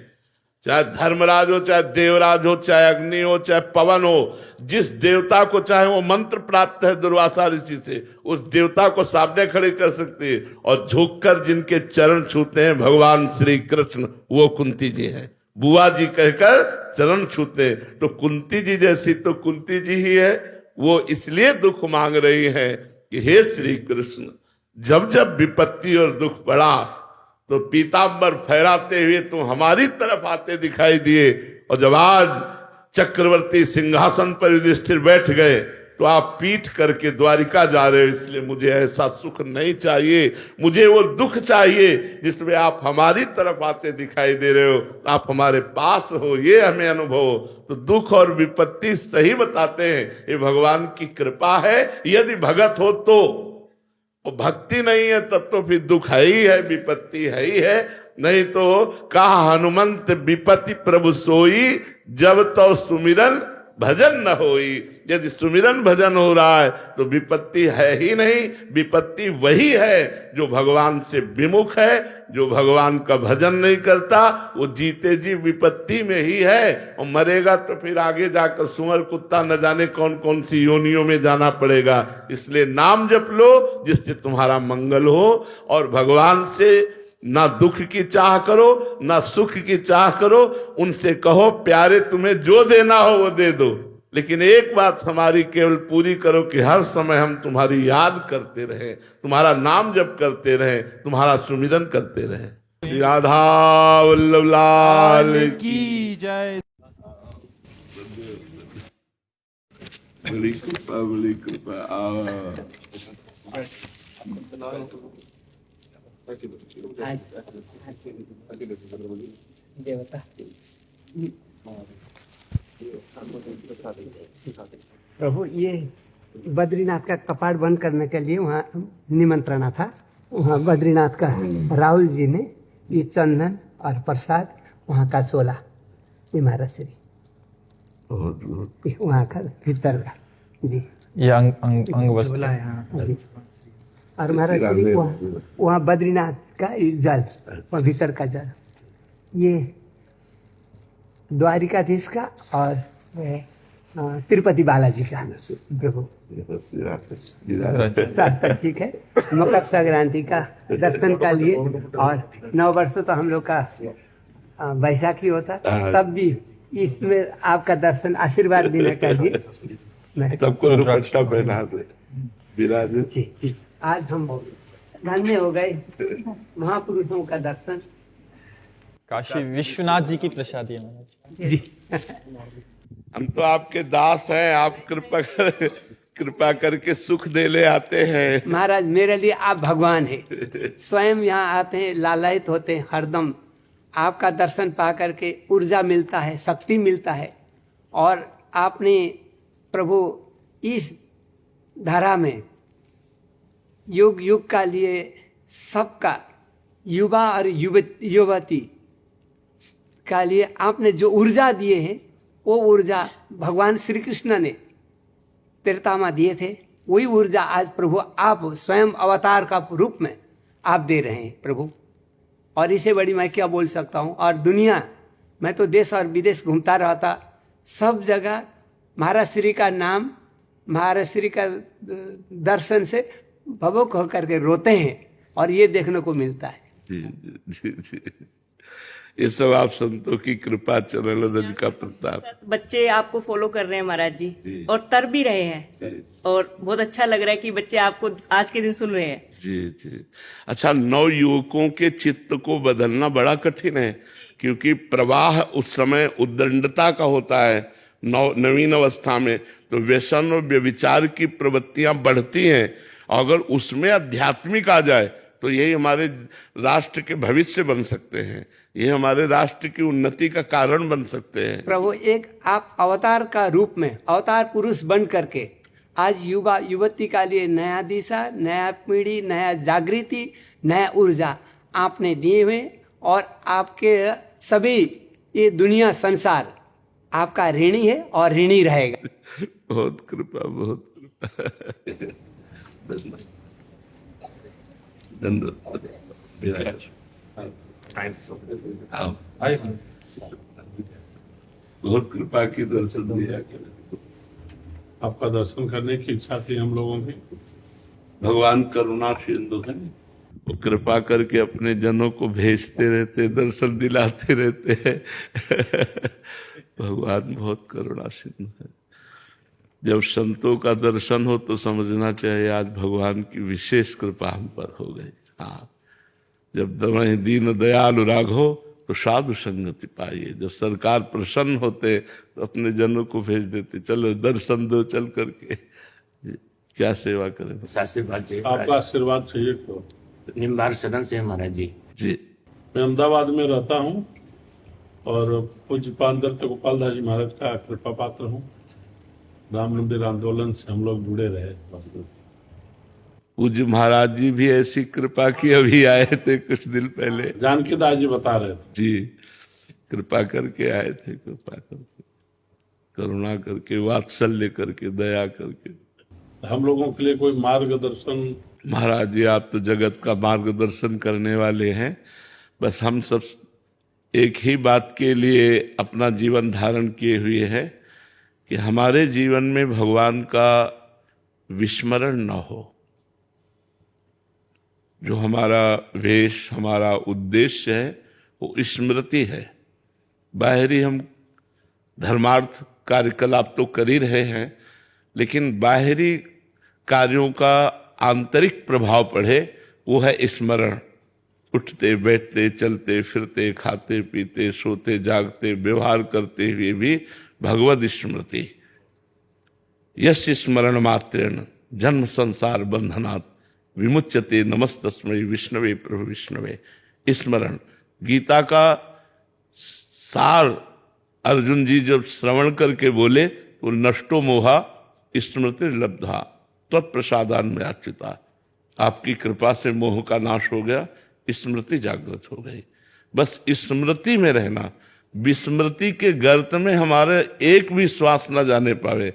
चाहे धर्मराज हो, चाहे देवराज हो, चाहे अग्नि हो, चाहे पवन हो, जिस देवता को चाहे, वो मंत्र प्राप्त है दुर्वासा ऋषि से, उस देवता को सामने खड़े कर सकती है। और झुककर जिनके चरण छूते हैं भगवान श्री कृष्ण, वो कुंती जी हैं। बुआ जी कहकर चरण छूते, तो कुंती जी जैसी तो कुंती जी ही है। वो इसलिए दुख मांग रही है कि हे श्री कृष्ण, जब जब विपत्ति और दुख पड़ा तो पीतांबर फहराते हुए तुम हमारी तरफ आते दिखाई दिए, और जब आज चक्रवर्ती सिंहासन पर युधिष्ठिर बैठ गए तो आप पीठ करके द्वारिका जा रहे हो, इसलिए मुझे ऐसा सुख नहीं चाहिए, मुझे वो दुख चाहिए जिसमें आप हमारी तरफ आते दिखाई दे रहे हो, आप हमारे पास हो, ये हमें अनुभव हो। तो दुख और विपत्ति सही बताते हैं, ये भगवान की कृपा है। यदि भगत हो तो, और भक्ति नहीं है तब तो फिर दुख है ही है, विपत्ति है ही है। नहीं तो कहा हनुमंत विपत्ति प्रभु सोई, जब तो सुमिरन भजन न होई। यदि सुमिरन भजन हो रहा है तो विपत्ति है ही नहीं। विपत्ति वही है जो भगवान से विमुख है, जो भगवान का भजन नहीं करता, वो जीते जी विपत्ति में ही है, और मरेगा तो फिर आगे जाकर सुअर कुत्ता न जाने कौन कौन सी योनियों में जाना पड़ेगा। इसलिए नाम जप लो जिससे तुम्हारा मंगल हो, और भगवान से ना दुख की चाह करो, ना सुख की चाह करो। उनसे कहो प्यारे तुम्हें जो देना हो वो दे दो, लेकिन एक बात हमारी केवल पूरी करो कि हर समय हम तुम्हारी याद करते रहे, तुम्हारा नाम जप करते रहे, तुम्हारा सुमिरन करते रहे। श्री राधा वल्लभ लाल की जय। बड़ी कृपा, बड़ी कृपा। देवता प्रभु, ये बद्रीनाथ का कपाट बंद करने के लिए वहाँ निमंत्रणा था। वहाँ बद्रीनाथ का राहुल जी ने ये चंदन और प्रसाद वहाँ का 16 इमारत श्री वहाँ का भीतर का जी, ये अंग वस्त्र जी। और महाराज जी वहाँ बद्रीनाथ का जल, पवित्र का जल, ये द्वारिकाधीश का और तिरुपति बालाजी का प्रभु रास्ता ठीक है। मकर संक्रांति का दर्शन का लिए, और 9 वर्ष तो हम लोग का बैसाखी होता, तब भी इसमें आपका दर्शन आशीर्वाद देने का लिए मैं सबको रुद्राक्षा पहना दे विराज। जी जी, आज हम धन्य हो गए महापुरुषों का दर्शन। काशी विश्वनाथ जी की प्रसादी है महाराज जी, हम तो आपके दास हैं, आप कृपा करके सुख दे ले आते हैं। महाराज मेरे लिए आप भगवान हैं। स्वयं यहाँ आते हैं, लालायित होते हैं, हरदम आपका दर्शन पा करके ऊर्जा मिलता है, शक्ति मिलता है। और आपने प्रभु इस धारा में युग युग का लिए सबका, युवा और युवती का लिए आपने जो ऊर्जा दिए हैं, वो ऊर्जा भगवान श्री कृष्ण ने त्रेता में दिए थे। वही ऊर्जा आज प्रभु आप स्वयं अवतार का रूप में आप दे रहे हैं प्रभु। और इसे बड़ी मैं क्या बोल सकता हूँ। और दुनिया, मैं तो देश और विदेश घूमता रहता, सब जगह महाराज श्री का नाम, महाराज श्री का दर्शन से भवुक होकर के रोते हैं, और ये देखने को मिलता है। जी जी जी, ये सब आप संतों की कृपा, चरण रज का प्रताप। बच्चे आपको फॉलो कर रहे हैं महाराज जी, और तर भी रहे हैं, और बहुत अच्छा लग रहा है कि बच्चे आपको आज के दिन सुन रहे हैं। जी जी। अच्छा, नव युवकों के चित्त को बदलना बड़ा कठिन है, क्योंकि प्रवाह उस समय उद्दंडता का होता है। नवीन अवस्था में तो व्यसन और व्यभिचार की प्रवृत्तियां बढ़ती हैं। अगर उसमें आध्यात्मिक आ जाए तो यही हमारे राष्ट्र के भविष्य बन सकते हैं, ये हमारे राष्ट्र की उन्नति का कारण बन सकते हैं। प्रभु, एक आप अवतार का रूप में अवतार पुरुष बन करके आज युवा युवती का लिए नया दिशा, नया पीढ़ी, नया जागृति, नया ऊर्जा आपने दिए हुए, और आपके सभी ये दुनिया संसार आपका ऋणी है और ऋणी रहेगा। बहुत कृपा, बहुत कृपा। बहुत कृपा की दर्शन दिया। आपका दर्शन करने की इच्छा थी हम लोगों की। भगवान करुणा सिंधु है, वो कृपा करके अपने जनों को भेजते रहते, दर्शन दिलाते रहते हैं। भगवान बहुत करुणा सिंधु है। जब संतों का दर्शन हो तो समझना चाहिए आज भगवान की विशेष कृपा हम पर हो गई। हाँ, जब दमहि दीन दयालु राघो तो साधु संगति पाइए। जब सरकार प्रसन्न होते तो अपने जनों को भेज देते, चलो दर्शन दो चल करके। क्या सेवा करें? आशीर्वाद चाहिए आपका आशीर्वाद चाहिए तो। निम्बार सदन से है महाराज जी। जी। मैं अहमदाबाद में रहता हूँ और पूज्य पांडव गोपाल दास जी महाराज का कृपा पात्र हूँ। राम मंदिर आंदोलन से हम लोग जुड़े रहे। पूज्य महाराज जी भी ऐसी कृपा की अभी आए थे कुछ दिन पहले। जानकी दास जी बता रहे थे। जी, कृपा करके आए थे, कृपा करके, करुणा करके, वात्सल्य करके, दया करके। हम लोगों के लिए कोई मार्गदर्शन। महाराज जी आप तो जगत का मार्गदर्शन करने वाले हैं। बस हम सब एक ही बात के लिए अपना जीवन धारण किए हुए हैं कि हमारे जीवन में भगवान का विस्मरण न हो। जो हमारा वेश, हमारा उद्देश्य है वो स्मृति है। बाहरी हम धर्मार्थ कार्यकलाप तो कर ही रहे हैं, लेकिन बाहरी कार्यों का आंतरिक प्रभाव पड़े वो है स्मरण। उठते बैठते चलते फिरते खाते पीते सोते जागते व्यवहार करते हुए भी भगवद स्मृति। यस्य स्मरण मात्रेण जन्म संसार बंधनात् विमुच्यते नमस्तस्मै विष्णवे प्रभु विष्णवे। स्मरण गीता का सार अर्जुन जी जब श्रवण करके बोले तो नष्टो मोहा स्मृति लब्धा तत्प्रसादान में अच्युता। आपकी कृपा से मोह का नाश हो गया, स्मृति जागृत हो गई। बस स्मृति में रहना, विस्मृति के गर्त में हमारे एक भी श्वास न जाने पावे।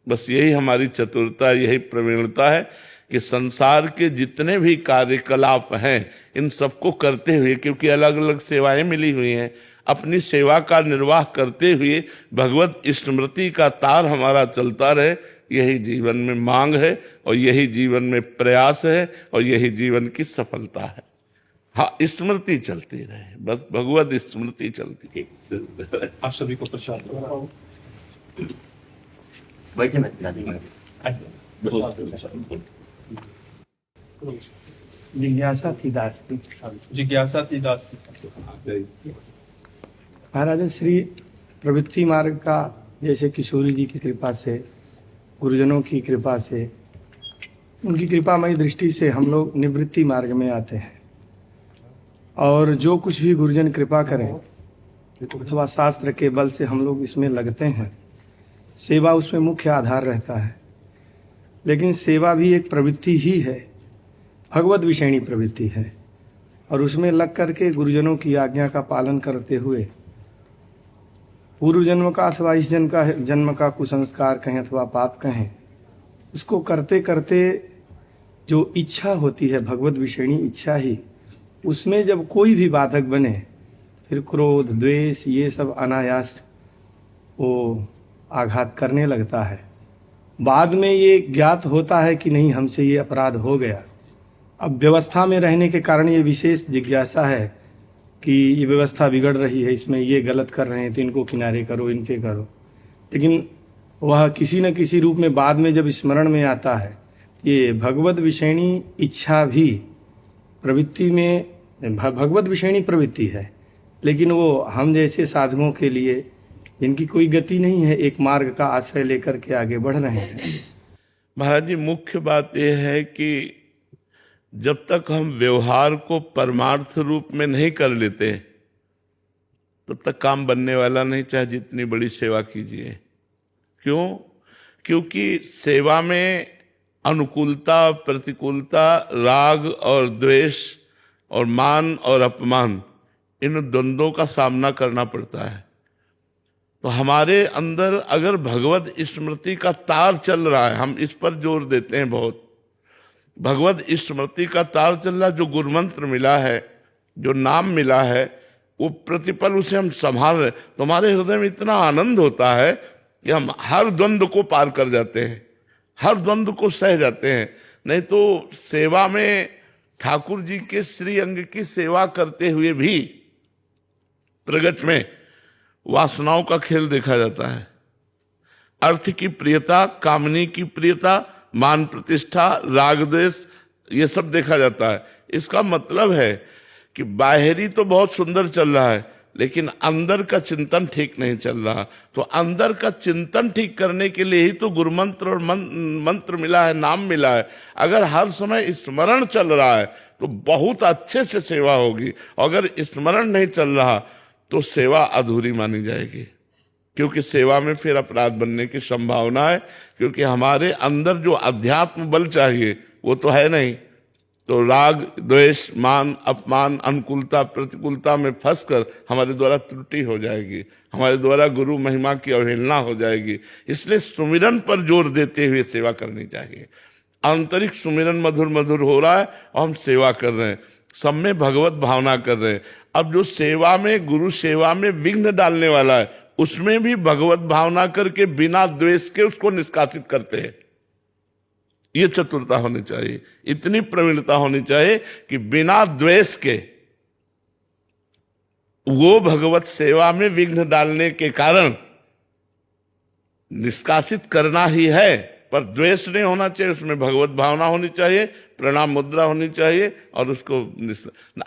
बस यही हमारी चतुरता, यही प्रवीणता है कि संसार के जितने भी कार्यकलाप हैं इन सबको करते हुए, क्योंकि अलग अलग सेवाएं मिली हुई हैं, अपनी सेवा का निर्वाह करते हुए भगवत स्मृति का तार हमारा चलता रहे। यही जीवन में मांग है और यही जीवन में प्रयास है और यही जीवन की सफलता है। हाँ, स्मृति चलती रहे, बस भगवत स्मृति चलती। आप सभी को प्रसाद बैठे मैं दिला देंगे। जिज्ञासा थी दास थी। जिज्ञासा थी दास। महाराज श्री प्रवृत्ति मार्ग का जैसे किशोरी जी की कृपा से, गुरुजनों की कृपा से, उनकी कृपामयी दृष्टि से हम लोग निवृत्ति मार्ग में आते हैं। और जो कुछ भी गुरुजन कृपा करें अथवा शास्त्र के बल से हम लोग इसमें लगते हैं। सेवा उसमें मुख्य आधार रहता है, लेकिन सेवा भी एक प्रवृत्ति ही है, भगवत विषयणी प्रवृत्ति है। और उसमें लग करके गुरुजनों की आज्ञा का पालन करते हुए पूर्व जन्म का अथवा इस जन्म का कुसंस्कार कहें अथवा पाप कहें, उसको करते करते जो इच्छा होती है भगवत विषयणी इच्छा ही, उसमें जब कोई भी बाधक बने फिर क्रोध द्वेष ये सब अनायास वो आघात करने लगता है। बाद में ये ज्ञात होता है कि नहीं, हमसे ये अपराध हो गया। अब व्यवस्था में रहने के कारण ये विशेष जिज्ञासा है कि ये व्यवस्था बिगड़ रही है, इसमें ये गलत कर रहे हैं तो इनको किनारे करो, इनके करो। लेकिन वह किसी न किसी रूप में बाद में जब स्मरण में आता है, ये भगवत विषयणी इच्छा भी प्रवृत्ति में भगवत विषयणी प्रवृत्ति है, लेकिन वो हम जैसे साधकों के लिए जिनकी कोई गति नहीं है, एक मार्ग का आश्रय लेकर के आगे बढ़ रहे हैं। महाराज जी मुख्य बात यह है कि जब तक हम व्यवहार को परमार्थ रूप में नहीं कर लेते तब तक काम बनने वाला नहीं, चाहे जितनी बड़ी सेवा कीजिए। क्यों? क्योंकि सेवा में अनुकूलता प्रतिकूलता, राग और द्वेष और मान और अपमान, इन द्वंद्वों का सामना करना पड़ता है। तो हमारे अंदर अगर भगवत स्मृति का तार चल रहा है, हम इस पर जोर देते हैं बहुत, भगवत स्मृति का तार चल रहा, जो गुरुमंत्र मिला है, जो नाम मिला है, वो प्रतिपल उसे हम संभाल रहे, तो हमारे हृदय में इतना आनंद होता है कि हम हर द्वंद्व को पार कर जाते हैं, हर द्वंद्व को सह जाते हैं। नहीं तो सेवा में ठाकुर जी के श्री अंग की सेवा करते हुए भी प्रगट में वासनाओं का खेल देखा जाता है। अर्थ की प्रियता, कामनी की प्रियता, मान प्रतिष्ठा, राग द्वेष, ये सब देखा जाता है। इसका मतलब है कि बाहरी तो बहुत सुंदर चल रहा है, लेकिन अंदर का चिंतन ठीक नहीं चल रहा। तो अंदर का चिंतन ठीक करने के लिए ही तो गुरु मंत्र और मंत्र मिला है, नाम मिला है। अगर हर समय स्मरण चल रहा है तो बहुत अच्छे से सेवा होगी, अगर स्मरण नहीं चल रहा तो सेवा अधूरी मानी जाएगी, क्योंकि सेवा में फिर अपराध बनने की संभावना है। क्योंकि हमारे अंदर जो अध्यात्म बल चाहिए वो तो है नहीं, तो राग द्वेष मान अपमान अनुकूलता प्रतिकूलता में फंसकर हमारे द्वारा त्रुटि हो जाएगी, हमारे द्वारा गुरु महिमा की अवहेलना हो जाएगी। इसलिए सुमिरन पर जोर देते हुए सेवा करनी चाहिए। आंतरिक सुमिरन मधुर मधुर हो रहा है और हम सेवा कर रहे हैं, सब में भगवत भावना कर रहे हैं। अब जो सेवा में गुरु सेवा में विघ्न डालने वाला है उसमें भी भगवत भावना करके बिना द्वेष के उसको निष्कासित करते हैं। ये चतुरता होनी चाहिए, इतनी प्रवीणता होनी चाहिए कि बिना द्वेष के वो भगवत सेवा में विघ्न डालने के कारण निष्कासित करना ही है, पर द्वेष नहीं होना चाहिए, उसमें भगवत भावना होनी चाहिए, प्रणाम मुद्रा होनी चाहिए। और उसको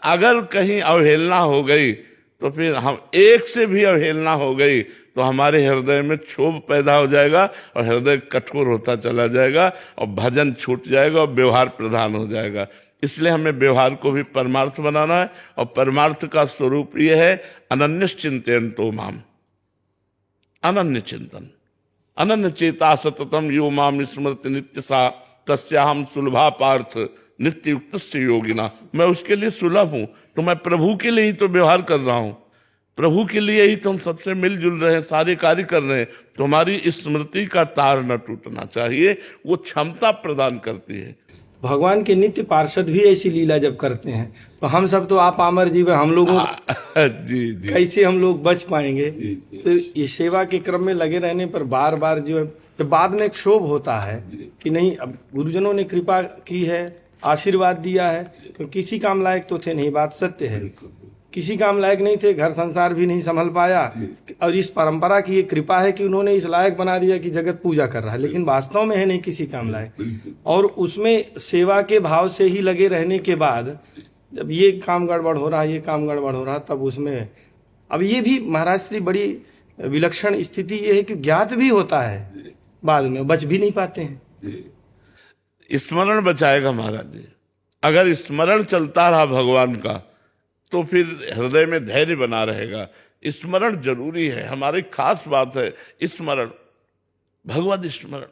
अगर कहीं अवहेलना हो गई तो फिर हम एक से भी अवहेलना हो गई तो हमारे हृदय में क्षोभ पैदा हो जाएगा और हृदय कठोर होता चला जाएगा और भजन छूट जाएगा और व्यवहार प्रधान हो जाएगा। इसलिए हमें व्यवहार को भी परमार्थ बनाना है, और परमार्थ का स्वरूप ये है अनन्य चिंतयन्तो माम, अनन्य चिंतन, अनन्य चेता सततम यो माम स्मृति नित्य सा तस्याहम सुलभा पार्थ नित्य युक्त योगिना। मैं उसके लिए सुलभ हूं, तो मैं प्रभु के लिए ही तो व्यवहार कर रहा हूं, प्रभु के लिए ही तो हम सबसे मिलजुल रहे हैं, सारे कार्य कर रहे हैं। तो हमारी स्मृति का तार न टूटना चाहिए, वो क्षमता प्रदान करती है। भगवान के नित्य पार्षद भी ऐसी लीला जब करते हैं तो हम सब तो आप आमर जीव हम लोगों जी जी, कैसे हम लोग बच पाएंगे। तो ये सेवा के क्रम में लगे रहने पर बार बार जो है जब बाद में क्षोभ होता है कि नहीं, अब गुरुजनों ने कृपा की है, आशीर्वाद दिया है, क्योंकि किसी काम लायक तो थे नहीं, बात सत्य है, किसी काम लायक नहीं थे, घर संसार भी नहीं संभल पाया। और इस परंपरा की ये कृपा है कि उन्होंने इस लायक बना दिया कि जगत पूजा कर रहा है, लेकिन वास्तव में है नहीं किसी काम लायक। और उसमें सेवा के भाव से ही लगे रहने के बाद जब ये काम गड़बड़ हो रहा है, ये काम गड़बड़ हो रहा, तब उसमें अब ये भी महाराज श्री बड़ी विलक्षण स्थिति ये है कि ज्ञात भी होता है, बाद में बच भी नहीं पाते हैं। स्मरण बचाएगा महाराज जी। अगर स्मरण चलता रहा भगवान का तो फिर हृदय में धैर्य बना रहेगा। स्मरण जरूरी है, हमारी खास बात है स्मरण, भगवत स्मरण,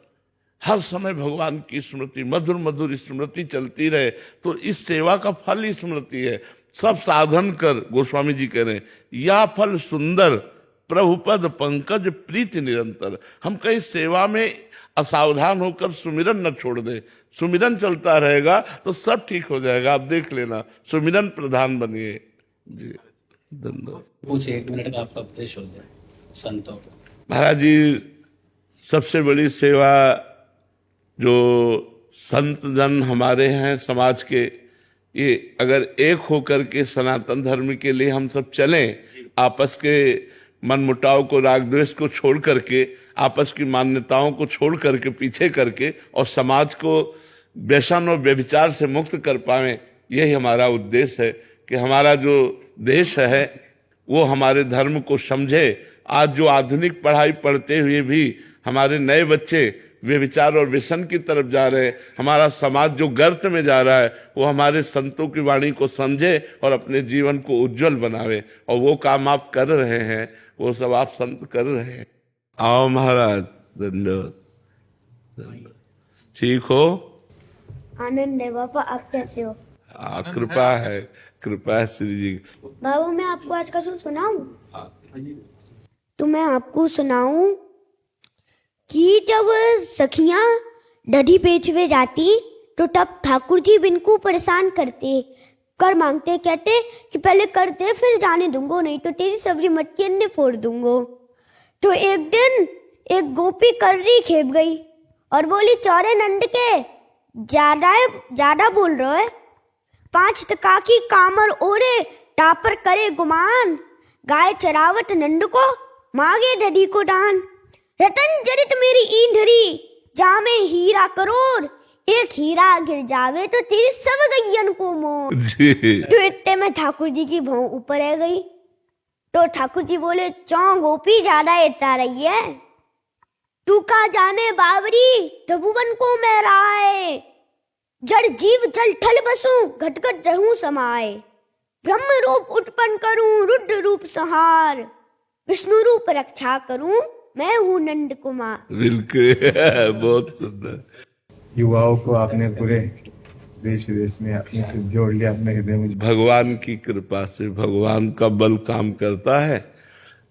हर समय भगवान की स्मृति, मधुर मधुर स्मृति चलती रहे तो इस सेवा का फल स्मृति है। सब साधन कर, गोस्वामी जी कह रहे हैं, या फल सुंदर प्रभुपद पंकज प्रीति निरंतर। हम कहीं सेवा में असावधान होकर सुमिरन न छोड़ दे, सुमिरन चलता रहेगा तो सब ठीक हो जाएगा। आप देख लेना, सुमिरन प्रधान बनिए जी। धन्यवाद। पूछे 1 मिनट का आपका उपदेश हो जाए संतों को। महाराज जी, सबसे बड़ी सेवा जो संत जन हमारे हैं समाज के, ये अगर एक होकर के सनातन धर्म के लिए हम सब चलें, आपस के मन मुटाव को, राग द्वेष को छोड़ करके, आपस की मान्यताओं को छोड़ करके, पीछे करके, और समाज को व्यसन और व्यभिचार से मुक्त कर पाए, यही हमारा उद्देश्य है कि हमारा जो देश है वो हमारे धर्म को समझे। आज जो आधुनिक पढ़ाई पढ़ते हुए भी हमारे नए बच्चे व्यभिचार और व्यसन की तरफ जा रहे हैं, हमारा समाज जो गर्त में जा रहा है, वो हमारे संतों की वाणी को समझे और अपने जीवन को उज्जवल बनावे। और वो काम आप कर रहे हैं, वो सब आप संत कर रहे हैं। आओ महाराज, धन्यवाद। ठीक हो? आनंद है बाबा, आप कैसे हो? कृपा है, कृपा है श्री जी। बाबा मैं आपको आज का सुनाऊं? तो मैं आपको सुनाऊं कि जब सखियां दही बेचवे जाती तो तब ठाकुर जी बिनको परेशान करते, कर मांगते, कहते कि पहले कर दे फिर जाने दूंगो, नहीं तो तेरी सबरी मटकी अन्य फोड़ दूंगो। तो एक दिन एक गोपी कर्री खेप गई और बोली, चौरे नंद के ज्यादा बोल रहे है, 5 टका की कामर ओढ़े टापर करे गुमान, गाय चरावत नंद को मांगे दधी को दान। रतन जरित मेरी ईंधरी जामे हीरा करोड़, एक हीरा गिर जावे तो तेरी सब गैयन को मोर। तो इतने में ठाकुर जी की भौं ऊपर आ गई। तो ठाकुर जी बोले, चौ गोपी ज्यादा इतना रही है, तू का जाने बावरी त्रिभुवन को मैं राय, जड़ जीव जल ठल बसूं घट घट रहूं समाये, ब्रह्म रूप उत्पन्न करूं रुद्र रूप संहार, विष्णु रूप रक्षा करूं मैं हूं नंद कुमार। बिल्कुल बहुत सुंदर। युवाओं को आपने पूरे देश विदेश में अपने से जोड़ लिया अपने हृदय में। भगवान की कृपा से भगवान का बल काम करता है,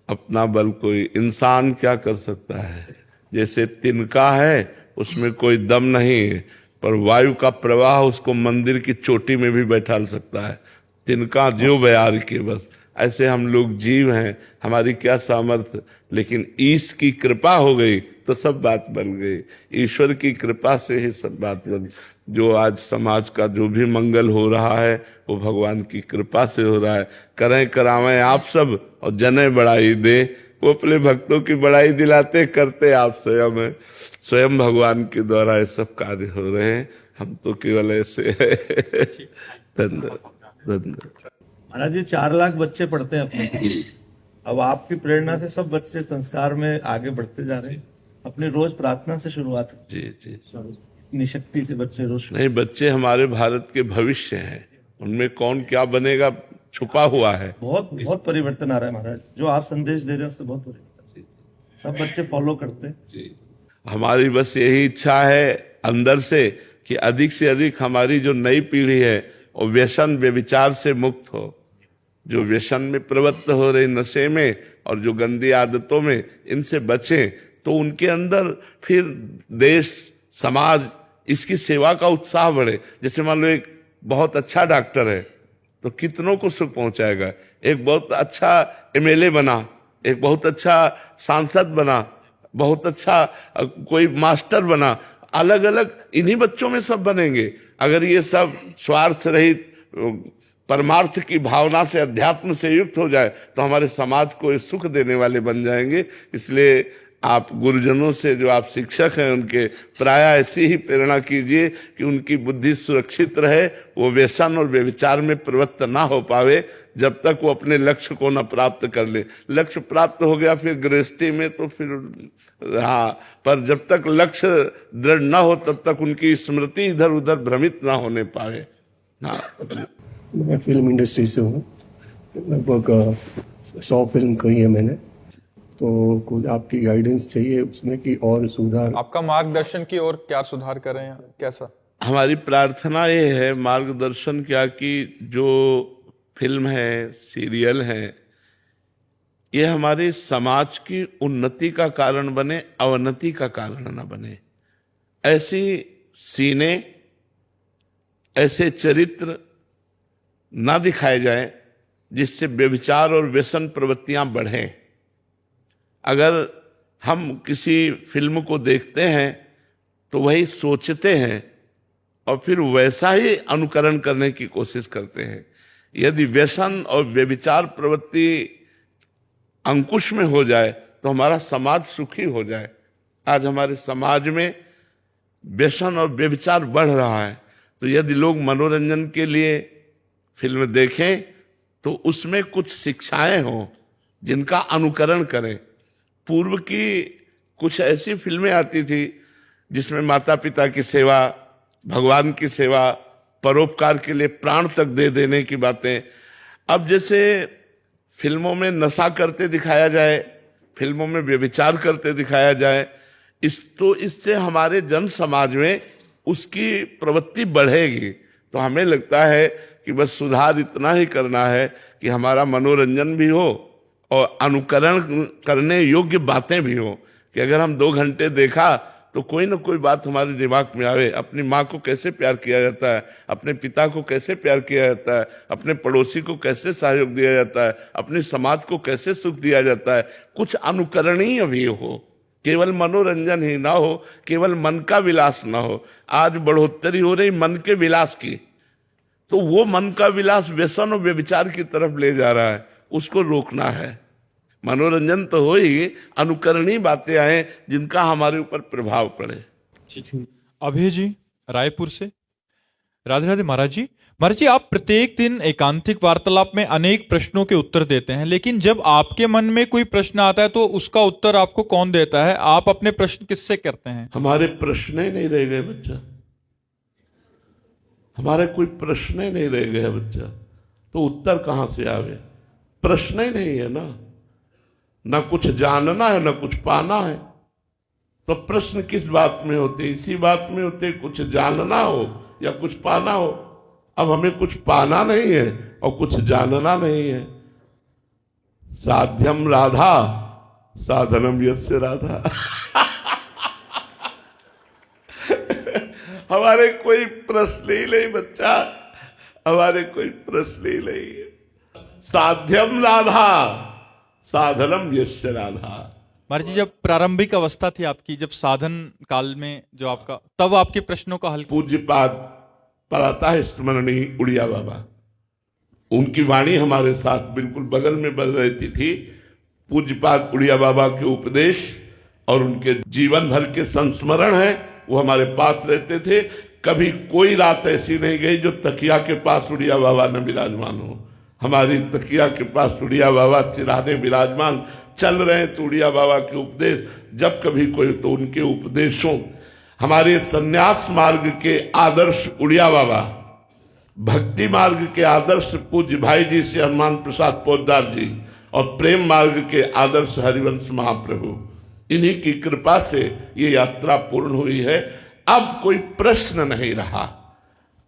अपना बल कोई इंसान क्या कर सकता है। जैसे तिनका है उसमें कोई दम नहीं है, पर वायु का प्रवाह उसको मंदिर की चोटी में भी बैठा सकता है। तिनका ज्यों बयार के बस, ऐसे हम लोग जीव हैं, हमारी क्या सामर्थ्य, लेकिन ईश की कृपा हो गई तो सब बात बन गई। ईश्वर की कृपा से ही सब बात बन। जो आज समाज का जो भी मंगल हो रहा है वो भगवान की कृपा से हो रहा है। करें करावें आप सब और जने बड़ाई दे, वो अपने भक्तों की बड़ाई दिलाते करते आप स्वयं हैं। स्वयं भगवान के द्वारा ये सब कार्य हो रहे हैं, हम तो केवल ऐसे धन्यवाद धन्यवाद। महाराज जी 4 लाख बच्चे पढ़ते हैं अपने, अब आपकी प्रेरणा से सब बच्चे संस्कार में आगे बढ़ते जा रहे हैं। अपनी रोज प्रार्थना से शुरुआत। जी जी, इतनी शक्ति से बच्चे रोज नहीं, बच्चे हमारे भारत के भविष्य हैं, उनमें कौन क्या बनेगा छुपा हुआ है। बहुत बहुत परिवर्तन आ रहा है महाराज, जो आप संदेश दे रहे हैं उससे बहुत परिवर्तन, सब बच्चे फॉलो करते हैं। जी, हमारी बस यही इच्छा है अंदर से कि अधिक से अधिक हमारी जो नई पीढ़ी है वो व्यसन व्यभिचार से मुक्त हो। जो व्यसन में प्रवृत्त हो रही, नशे में और जो गंदी आदतों में, इनसे बचें तो उनके अंदर फिर देश समाज इसकी सेवा का उत्साह बढ़े। जैसे मान लो एक बहुत अच्छा डॉक्टर है तो कितनों को सुख पहुंचाएगा, एक बहुत अच्छा एमएलए बना, एक बहुत अच्छा सांसद बना, बहुत अच्छा कोई मास्टर बना, अलग अलग इन्हीं बच्चों में सब बनेंगे। अगर ये सब स्वार्थ रहित परमार्थ की भावना से अध्यात्म से युक्त हो जाए तो हमारे समाज को सुख देने वाले बन जाएंगे। इसलिए आप गुरुजनों से, जो आप शिक्षक हैं, उनके प्राय ऐसी ही प्रेरणा कीजिए कि उनकी बुद्धि सुरक्षित रहे, वो व्यसन और व्यभिचार में प्रवृत्त ना हो पावे जब तक वो अपने लक्ष्य को न प्राप्त कर ले। लक्ष्य प्राप्त हो गया फिर गृहस्थी में तो फिर हाँ, पर जब तक लक्ष्य दृढ़ न हो तब तक उनकी स्मृति इधर उधर भ्रमित ना होने पाए। हाँ, मैं फिल्म इंडस्ट्री से हूँ, लगभग 100 फिल्म कही है मैंने, तो कुछ आपकी गाइडेंस चाहिए उसमें कि और सुधार। आपका मार्गदर्शन की ओर क्या सुधार करें या कैसा? हमारी प्रार्थना ये है मार्गदर्शन क्या, कि जो फिल्म है, सीरियल है, ये हमारे समाज की उन्नति का कारण बने, अवनति का कारण न बने। ऐसी सीने, ऐसे चरित्र ना दिखाए जाए जिससे व्यभिचार और व्यसन प्रवृत्तियां बढ़ें। अगर हम किसी फिल्म को देखते हैं तो वही सोचते हैं और फिर वैसा ही अनुकरण करने की कोशिश करते हैं। यदि व्यसन और व्यभिचार प्रवृत्ति अंकुश में हो जाए तो हमारा समाज सुखी हो जाए। आज हमारे समाज में व्यसन और व्यभिचार बढ़ रहा है, तो यदि लोग मनोरंजन के लिए फिल्म देखें तो उसमें कुछ शिक्षाएं हों जिनका अनुकरण करें। पूर्व की कुछ ऐसी फिल्में आती थी जिसमें माता पिता की सेवा, भगवान की सेवा, परोपकार के लिए प्राण तक दे देने की बातें। अब जैसे फिल्मों में नशा करते दिखाया जाए, फिल्मों में व्यभिचार करते दिखाया जाए, इससे हमारे जन समाज में उसकी प्रवृत्ति बढ़ेगी। तो हमें लगता है कि बस सुधार इतना ही करना है कि हमारा मनोरंजन भी हो और अनुकरण करने योग्य बातें भी हो, कि अगर हम 2 घंटे देखा तो कोई ना कोई बात हमारे दिमाग में आवे। अपनी माँ को कैसे प्यार किया जाता है, अपने पिता को कैसे प्यार किया जाता है, अपने पड़ोसी को कैसे सहयोग दिया जाता है, अपने समाज को कैसे सुख दिया जाता है, कुछ अनुकरणीय भी हो, केवल मनोरंजन ही ना हो, केवल मन का विलास ना हो। आज बढ़ोतरी हो रही मन के विलास की, तो वो मन का विलास व्यसन और व्यभिचार की तरफ ले जा रहा है, उसको रोकना है। मनोरंजन तो हो ही, अनुकरणीय बातें आए जिनका हमारे ऊपर प्रभाव पड़े। अभय जी रायपुर से, राधे राधे महाराज जी। महाराज जी, आप प्रत्येक दिन एकांतिक वार्तालाप में अनेक प्रश्नों के उत्तर देते हैं, लेकिन जब आपके मन में कोई प्रश्न आता है तो उसका उत्तर आपको कौन देता है? आप अपने प्रश्न किससे करते हैं? हमारे प्रश्न ही नहीं रह गए बच्चा, हमारे कोई प्रश्न ही नहीं रह गया बच्चा, तो उत्तर कहां से आवे? प्रश्न ही नहीं है ना कुछ जानना है ना कुछ पाना है, तो प्रश्न किस बात में होते? इसी बात में होते, कुछ जानना हो या कुछ पाना हो। अब हमें कुछ पाना नहीं है और कुछ जानना नहीं है। साध्यम राधा साधनम यस्य राधा। हमारे कोई प्रश्न ही नहीं बच्चा, हमारे कोई प्रश्न ही नहीं है। साध्यम राधा साधनम यस्य राधा। महाराज जी, जब प्रारंभिक अवस्था थी आपकी, जब साधन काल में जो आपका, तब आपके प्रश्नों का हल? पूज्यपाद पढ़ाता है स्मरणीय उड़िया बाबा, उनकी वाणी हमारे साथ बिल्कुल बगल में बल रहती थी। पूज्यपाद उड़िया बाबा के उपदेश और उनके जीवन भर के संस्मरण है, वो हमारे पास रहते थे। कभी कोई रात ऐसी नहीं गई जो तकिया के पास उड़िया बाबा न विराजमान हो। हमारी तकिया के पास उड़िया बाबा सिराने विराजमान, चल रहे हैं तो उड़िया बाबा के उपदेश, जब कभी कोई तो उनके उपदेशों। हमारे सन्यास मार्ग के आदर्श उड़िया बाबा, भक्ति मार्ग के आदर्श पूज्य भाई जी से हनुमान प्रसाद पोद्दार जी, और प्रेम मार्ग के आदर्श हरिवंश महाप्रभु, इन्हीं की कृपा से ये यात्रा पूर्ण हुई है। अब कोई प्रश्न नहीं रहा,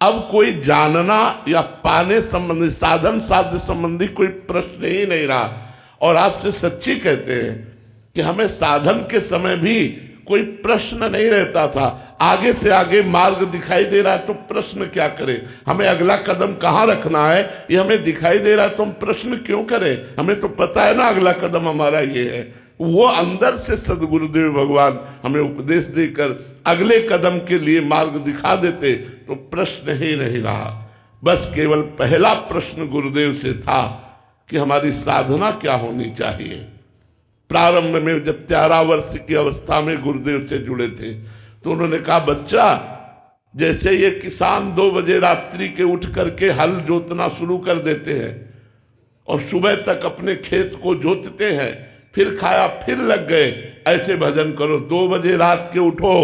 अब कोई जानना या पाने संबंधी, साधन साध्य संबंधी कोई प्रश्न ही नहीं रहा। और आपसे सच्ची कहते हैं कि हमें साधन के समय भी कोई प्रश्न नहीं रहता था। आगे से आगे मार्ग दिखाई दे रहा है तो प्रश्न क्या करें? हमें अगला कदम कहाँ रखना है ये हमें दिखाई दे रहा है तो हम प्रश्न क्यों करें? हमें तो पता है ना अगला कदम हमारा ये है। वो अंदर से सदगुरुदेव भगवान हमें उपदेश देकर अगले कदम के लिए मार्ग दिखा देते तो प्रश्न ही नहीं रहा। बस केवल पहला प्रश्न गुरुदेव से था कि हमारी साधना क्या होनी चाहिए। प्रारंभ में जब 13 वर्ष की अवस्था में गुरुदेव से जुड़े थे तो उन्होंने कहा, बच्चा जैसे ये किसान 2 बजे रात्रि के उठ करके हल जोतना शुरू कर देते हैं और सुबह तक अपने खेत को जोतते हैं, फिर खाया फिर लग गए, ऐसे भजन करो। 2 बजे रात के उठो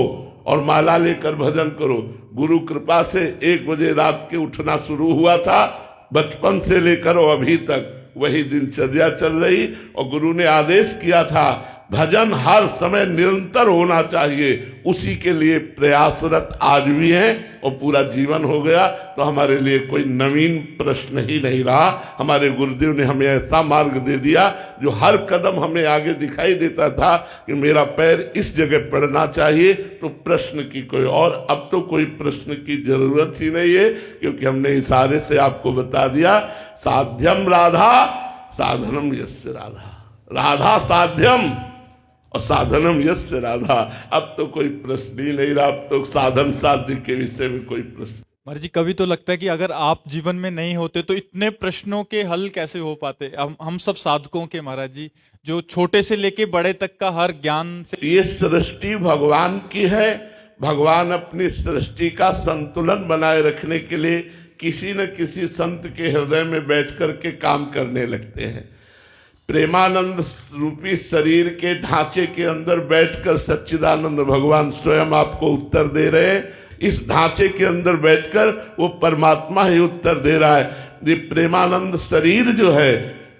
और माला लेकर भजन करो। गुरु कृपा से 1 बजे रात के उठना शुरू हुआ था, बचपन से लेकर अभी तक वही दिनचर्या चल रही। और गुरु ने आदेश किया था भजन हर समय निरंतर होना चाहिए, उसी के लिए प्रयासरत आज भी हैं और पूरा जीवन हो गया। तो हमारे लिए कोई नवीन प्रश्न ही नहीं रहा। हमारे गुरुदेव ने हमें ऐसा मार्ग दे दिया जो हर कदम हमें आगे दिखाई देता था कि मेरा पैर इस जगह पड़ना चाहिए, तो प्रश्न की कोई, और अब तो कोई प्रश्न की जरूरत ही नहीं है, क्योंकि हमने इशारे से आपको बता दिया साध्यम राधा साधनम यस्य राधा। राधा साध्यम और साधनम यस्य राधा। अब तो कोई प्रश्न ही नहीं रहा, अब तो साधन साध्य के विषय में कोई प्रश्न। महाराज जी, कभी तो लगता है कि अगर आप जीवन में नहीं होते तो इतने प्रश्नों के हल कैसे हो पाते? हम सब साधकों के महाराज जी, जो छोटे से लेके बड़े तक का हर ज्ञान से। ये सृष्टि भगवान की है। भगवान अपनी सृष्टि का संतुलन बनाए रखने के लिए किसी न किसी संत के हृदय में बैठ करके काम करने लगते हैं। प्रेमानंद रूपी शरीर के ढांचे के अंदर बैठकर सच्चिदानंद भगवान स्वयं आपको उत्तर दे रहे हैं। इस ढांचे के अंदर बैठकर वो परमात्मा ही उत्तर दे रहा है। ये प्रेमानंद शरीर जो है,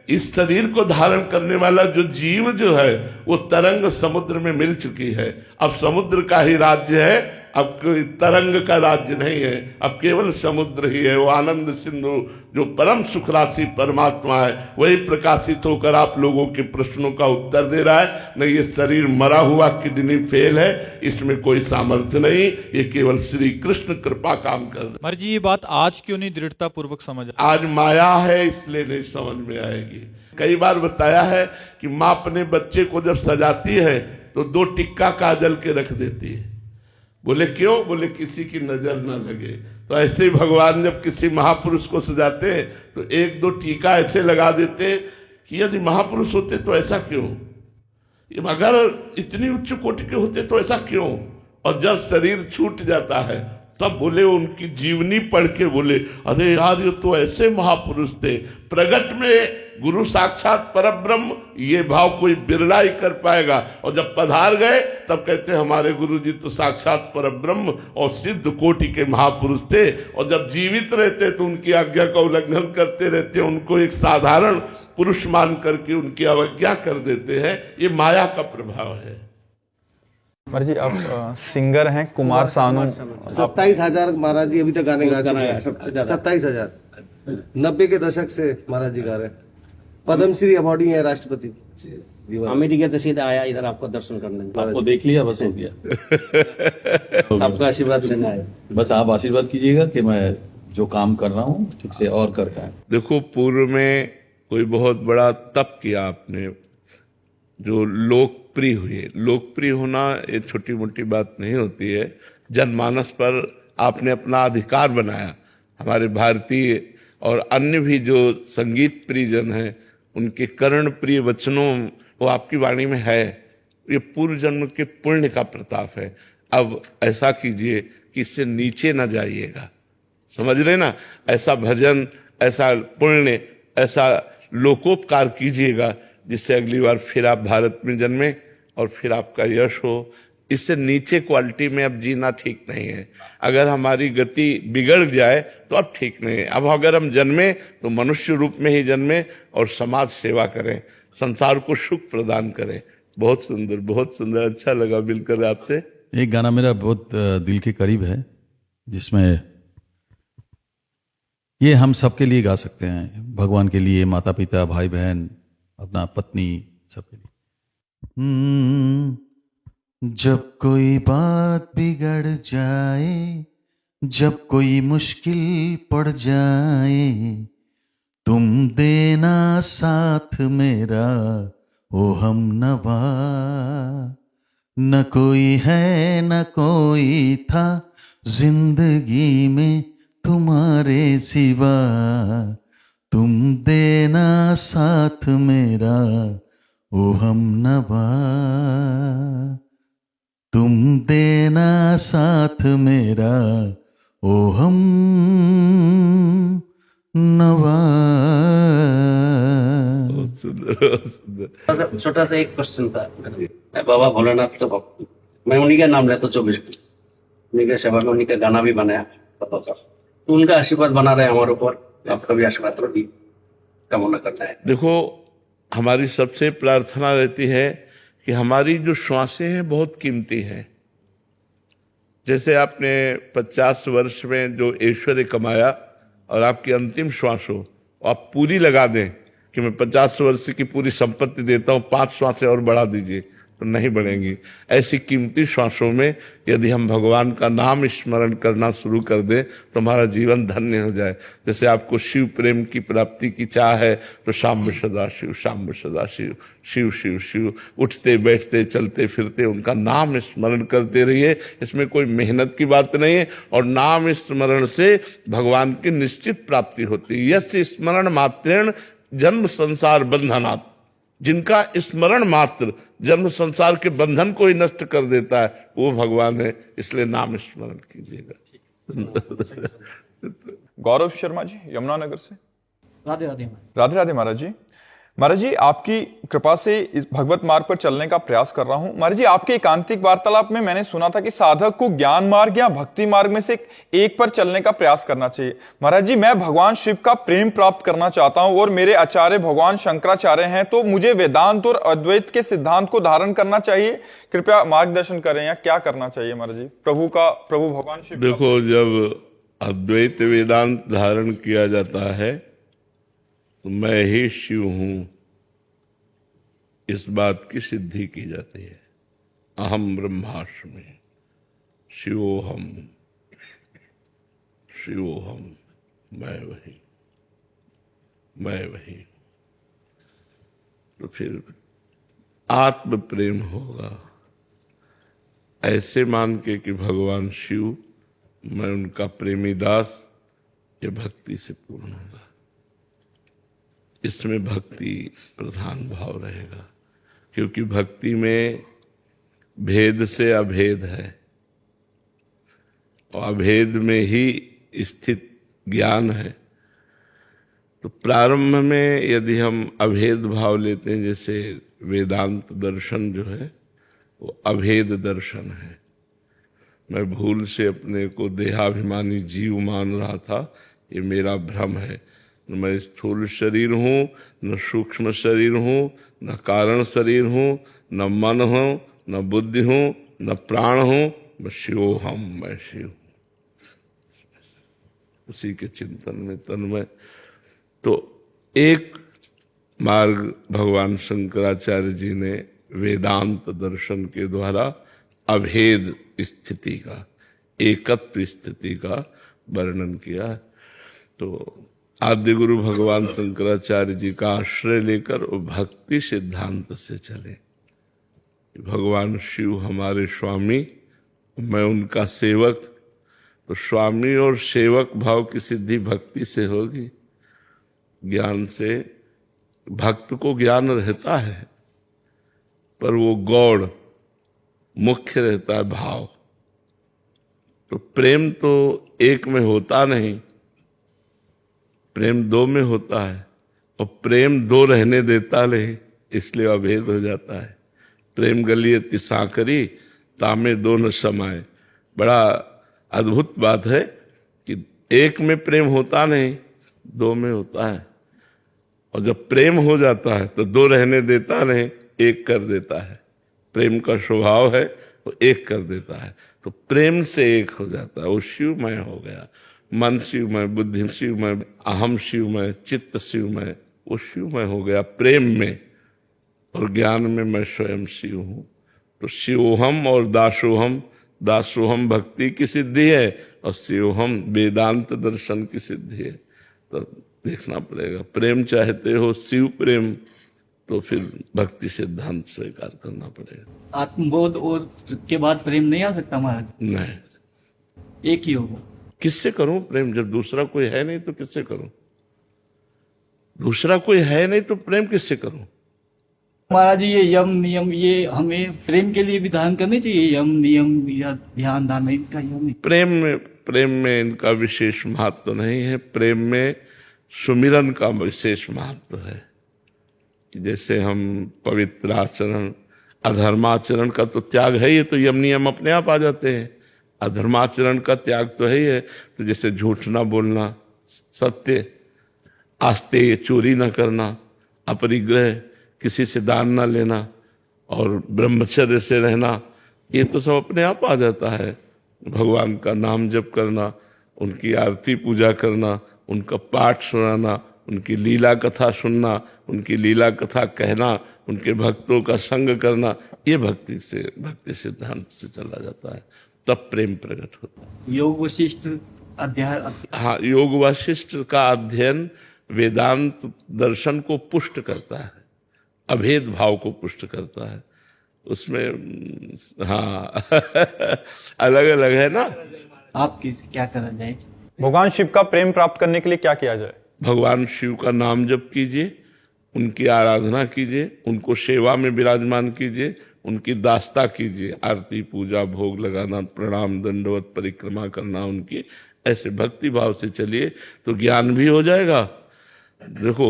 इस शरीर को धारण करने वाला जो जीव जो है, वो तरंग समुद्र में मिल चुकी है। अब समुद्र का ही राज्य है, अब कोई तरंग का राज्य नहीं है, अब केवल समुद्र ही है। वो आनंद सिंधु जो परम सुख राशि परमात्मा है, वही प्रकाशित होकर आप लोगों के प्रश्नों का उत्तर दे रहा है। नहीं, ये शरीर मरा हुआ किडनी फेल है, इसमें कोई सामर्थ्य नहीं, ये केवल श्री कृष्ण कृपा काम कर रहे। महाराज जी, ये बात आज क्यों नहीं दृढ़ता पूर्वक समझ? आज माया है इसलिए नहीं समझ में आएगी। कई बार बताया है कि माँ अपने बच्चे को जब सजाती है तो 2 टिक्का काजल के रख देती है। बोले क्यों? बोले किसी की नजर न लगे। तो ऐसे ही भगवान जब किसी महापुरुष को सजाते हैं तो 1-2 टीका ऐसे लगा देते हैं कि यदि महापुरुष होते तो ऐसा क्यों, अगर इतनी उच्च कोटि के होते तो ऐसा क्यों। और जब शरीर छूट जाता है तब बोले, उनकी जीवनी पढ़ के बोले, अरे यार ये तो ऐसे महापुरुष थे, प्रगट में गुरु साक्षात परब्रह्म, ये भाव कोई बिरला ही कर पाएगा। और जब पधार गए तब कहते हमारे गुरु जी तो साक्षात परब्रह्म और सिद्ध कोटि के महापुरुष थे, और जब जीवित रहते तो उनकी आज्ञा का उल्लंघन करते रहते, उनको एक साधारण पुरुष मान करके उनकी अवज्ञा कर देते हैं। ये माया का प्रभाव है। महाराज जी आप सिंगर हैं, कुमार सानू। 27,000 महाराज जी अभी तक गाने गा चुके हैं। 27,000 90 के दशक से महाराज जी गा रहे हैं। पद्मश्री अवार्डी है राष्ट्रपति। अमेरिका से सीधा आया इधर आपको दर्शन करने। आपको देख लिया, बस हो गया। आपका आशीर्वाद लेना है। बस आप आशीर्वाद कीजिएगा कि मैं जो काम कर रहा हूँ ठीक से और कर पाए। देखो, पूर्व में कोई बहुत बड़ा तप किया आपने, जो लोकप्रिय हुए। लोकप्रिय होना ये छोटी मोटी बात नहीं होती है। जनमानस पर आपने अपना अधिकार बनाया। हमारे भारतीय और अन्य भी जो संगीत प्रिय जन हैं, उनके कर्ण प्रिय वचनों वो आपकी वाणी में है। ये पूर्व जन्म के पुण्य का प्रताप है। अब ऐसा कीजिए कि इससे नीचे न जाइएगा, समझ रहे ना। ऐसा भजन, ऐसा पुण्य, ऐसा लोकोपकार कीजिएगा जिससे अगली बार फिर आप भारत में जन्मे और फिर आपका यश हो। इससे नीचे क्वालिटी में अब जीना ठीक नहीं है। अगर हमारी गति बिगड़ जाए तो अब ठीक नहीं है। अब अगर हम जन्मे तो मनुष्य रूप में ही जन्मे और समाज सेवा करें, संसार को सुख प्रदान करें। बहुत सुंदर, बहुत सुंदर, अच्छा लगा मिलकर आपसे। एक गाना मेरा बहुत दिल के करीब है, जिसमें ये हम सबके लिए गा सकते हैं, भगवान के लिए, माता पिता, भाई बहन, अपना पत्नी, सबके लिए। जब कोई बात बिगड़ जाए, जब कोई मुश्किल पड़ जाए, तुम देना साथ मेरा ओ हम नवा। न कोई है न कोई था जिंदगी में तुम्हारे सिवा, तुम देना साथ मेरा ओ हम नवा, तुम देना साथ मेरा ओ हम नवा। छोटा सा एक क्वेश्चन था। बाबा भोलेनाथ तो मैं उन्हीं का नाम लेता 24 घंटे, उन्हीं के सेवा में, उन्हीं का गाना भी बनाया। तो उनका आशीर्वाद बना रहे हमारे ऊपर, आपका भी आशीर्वाद भी कामना करता है। देखो, हमारी सबसे प्रार्थना रहती है कि हमारी जो श्वासें हैं बहुत कीमती हैं। जैसे आपने 50 वर्ष में जो ऐश्वर्य कमाया और आपकी अंतिम श्वास हो, आप पूरी लगा दें कि मैं 50 वर्ष की पूरी संपत्ति देता हूं, 5 श्वासें और बढ़ा दीजिए, तो नहीं बढ़ेंगी। ऐसी कीमती श्वासों में यदि हम भगवान का नाम स्मरण करना शुरू कर दें तो हमारा जीवन धन्य हो जाए। जैसे आपको शिव प्रेम की प्राप्ति की चाह है तो शाम सदा शिव, शाम सदा शिव, शिव शिव शिव, उठते बैठते चलते फिरते उनका नाम स्मरण करते रहिए। इसमें कोई मेहनत की बात नहीं है, और नाम स्मरण से भगवान की निश्चित प्राप्ति होती है। यस्य स्मरण मात्रेण जन्म संसार बंधनात्, जिनका स्मरण मात्र जन्म संसार के बंधन को ही नष्ट कर देता है, वो भगवान है। इसलिए नाम स्मरण कीजिएगा। गौरव शर्मा जी, यमुनानगर से। राधे राधे। राधे राधे महाराज जी। महाराज जी, आपकी कृपा से इस भगवत मार्ग पर चलने का प्रयास कर रहा हूं। महाराज जी, आपके एकांतिक वार्तालाप में मैंने सुना था कि साधक को ज्ञान मार्ग या भक्ति मार्ग में से एक पर चलने का प्रयास करना चाहिए। महाराज जी, मैं भगवान शिव का प्रेम प्राप्त करना चाहता हूं और मेरे आचार्य भगवान शंकराचार्य हैं, तो मुझे वेदांत और अद्वैत के सिद्धांत को धारण करना चाहिए। कृपया मार्गदर्शन करें, या क्या करना चाहिए महाराज जी? प्रभु भगवान शिव। देखो, जब अद्वैत वेदांत धारण किया जाता है तो मैं ही शिव हूं, इस बात की सिद्धि की जाती है। अहम ब्रह्मास्मि, शिवोहम, शिवोहम, मैं वही, मैं वही। तो फिर आत्म प्रेम होगा, ऐसे मान के कि भगवान शिव, मैं उनका प्रेमी दास, ये भक्ति से पूर्ण होगा। इसमें भक्ति प्रधान भाव रहेगा, क्योंकि भक्ति में भेद से अभेद है। और अभेद में ही स्थित ज्ञान है। तो प्रारंभ में यदि हम अभेद भाव लेते हैं, जैसे वेदांत दर्शन जो है वो अभेद दर्शन है। मैं भूल से अपने को देहाभिमानी जीव मान रहा था, ये मेरा भ्रम है। न मैं स्थूल शरीर हूँ, न सूक्ष्म शरीर हूँ, न कारण शरीर हूँ, न मन हूँ, न बुद्धि हूँ, न प्राण हूँ, मैं शिवोहम, मैं शिव। उसी के चिंतन में तन्मय। तो एक मार्ग भगवान शंकराचार्य जी ने वेदांत दर्शन के द्वारा अभेद स्थिति का, एकत्व स्थिति का वर्णन किया। तो आद्य गुरु भगवान शंकराचार्य जी का आश्रय लेकर वो भक्ति सिद्धांत से चले। भगवान शिव हमारे स्वामी, मैं उनका सेवक। तो स्वामी और सेवक भाव की सिद्धि भक्ति से होगी, ज्ञान से। भक्त को ज्ञान रहता है पर वो गौड़ मुख्य रहता है भाव। तो प्रेम तो एक में होता नहीं, प्रेम दो में होता है, और प्रेम दो रहने देता नहीं, इसलिए अभेद हो जाता है। प्रेम गलिए तिसाकरी तामे दो न समाए। बड़ा अद्भुत बात है कि एक में प्रेम होता नहीं, दो में होता है। और जब प्रेम हो जाता है तो दो रहने देता नहीं, एक कर देता है। प्रेम का स्वभाव है वो एक कर देता है। तो प्रेम से एक हो जाता है, वो शिवमय हो गया। मन शिवमय, बुद्धि शिवमय, अहम शिवमय, चित्त शिवमय, वो शिवमय हो गया प्रेम में। और ज्ञान में मैं स्वयं शिव हूँ। तो शिवोहम और दासोहम, दासोहम भक्ति की सिद्धि है और शिवोहम वेदांत दर्शन की सिद्धि है। तो देखना पड़ेगा, प्रेम चाहते हो शिव प्रेम, तो फिर भक्ति सिद्धांत स्वीकार करना पड़ेगा। आत्मबोध और के बाद प्रेम नहीं आ सकता महाराज? नहीं, एक ही होगा। किससे करूं प्रेम जब दूसरा कोई है नहीं? तो किससे करूं? दूसरा कोई है नहीं तो प्रेम किससे करूं? महाराज जी, ये यम नियम, ये हमें प्रेम के लिए भी धारण करने चाहिए। यम नियम या ध्यान धारणा, इनका यम नहीं। प्रेम में इनका विशेष महत्व नहीं है। प्रेम में सुमिरन का विशेष महत्व है। जैसे हम पवित्र आचरण, अधर्माचरण का तो त्याग है ही, तो यम नियम अपने आप आ जाते हैं। अधर्माचरण का त्याग तो है ही है। तो जैसे झूठ ना बोलना, सत्य, आस्तेय, चोरी ना करना, अपरिग्रह, किसी से दान ना लेना, और ब्रह्मचर्य से रहना, ये तो सब अपने आप आ जाता है। भगवान का नाम जप करना, उनकी आरती पूजा करना, उनका पाठ सुनाना, उनकी लीला कथा सुनना, उनकी लीला कथा कहना, उनके भक्तों का संग करना, ये भक्ति सिद्धांत से चला जाता है। तब प्रेम प्रकट होता है। योग वशिष्ठ अध्याय, हाँ, योग वशिष्ठ का अध्ययन वेदांत दर्शन को पुष्ट करता है, अभेद भाव को पुष्ट करता है। उसमें हाँ अलग अलग है ना। आप क्या करा जाए? भगवान शिव का प्रेम प्राप्त करने के लिए क्या किया जाए? भगवान शिव का नाम जप कीजिए, उनकी आराधना कीजिए, उनको सेवा में विराजमान कीजिए, उनकी दास्ता कीजिए, आरती पूजा भोग लगाना, प्रणाम दंडवत परिक्रमा करना उनकी, ऐसे भक्ति भाव से चलिए तो ज्ञान भी हो जाएगा। देखो,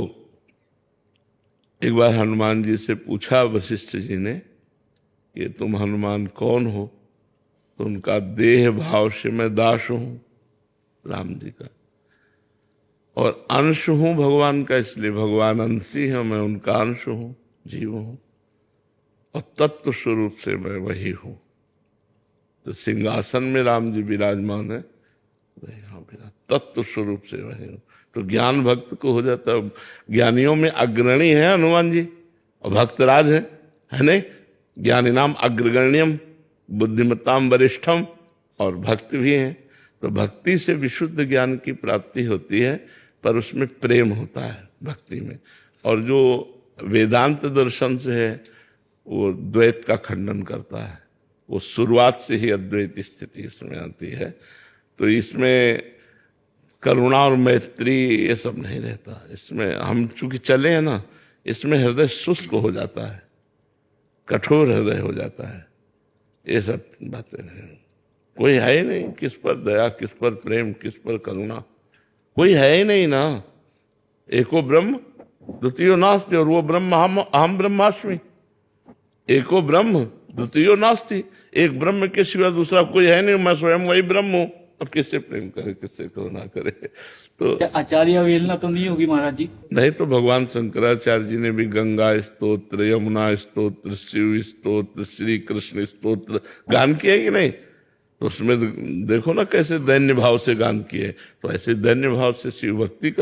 एक बार हनुमान जी से पूछा वशिष्ठ जी ने कि तुम हनुमान कौन हो? तो उनका देह भाव से मैं दास हूं राम जी का, और अंश हूं भगवान का, इसलिए भगवान अंशी है, मैं उनका अंश हूं, जीव हूं, और तत्व स्वरूप से मैं वही हूं। तो सिंहासन में राम जी विराजमान है, तत्व स्वरूप से वही हूं। तो ज्ञान भक्त को हो जाता है। ज्ञानियों में अग्रणी है हनुमान जी और भक्तराज है नहीं? ज्ञानी नाम अग्रगण्यम बुद्धिमत्ताम वरिष्ठम, और भक्त भी हैं। तो भक्ति से विशुद्ध ज्ञान की प्राप्ति होती है, पर उसमें प्रेम होता है भक्ति में। और जो वेदांत दर्शन से है वो द्वैत का खंडन करता है, वो शुरुआत से ही अद्वैत स्थिति इसमें आती है। तो इसमें करुणा और मैत्री ये सब नहीं रहता। इसमें हम चूंकि चले हैं ना, इसमें हृदय शुष्क हो जाता है, कठोर हृदय हो जाता है, ये सब बातें नहीं। कोई है ही नहीं। किस पर दया, किस पर प्रेम, किस पर करुणा, कोई है ही नहीं ना। एको ब्रह्म द्वितीयो नास्ति, और वो ब्रह्म अहम ब्रह्मास्मि। एको ब्रह्म द्वितीयो नास्ति, एक ब्रह्म के सिवा दूसरा कोई है नहीं, मैं स्वयं वही ब्रह्म हूं। अब किससे प्रेम करे, किससे करुणा करे? तो आचार्य अवहेलना तो नहीं होगी महाराज जी? नहीं तो भगवान शंकराचार्य जी ने भी गंगा स्तोत्र, यमुना स्तोत्र, शिव स्तोत्र, श्री कृष्ण स्तोत्र गान किए कि नहीं? तो उसमें देखो ना कैसे दैन्य भाव से गान किए। तो ऐसे दैन्य भाव से शिव भक्ति कर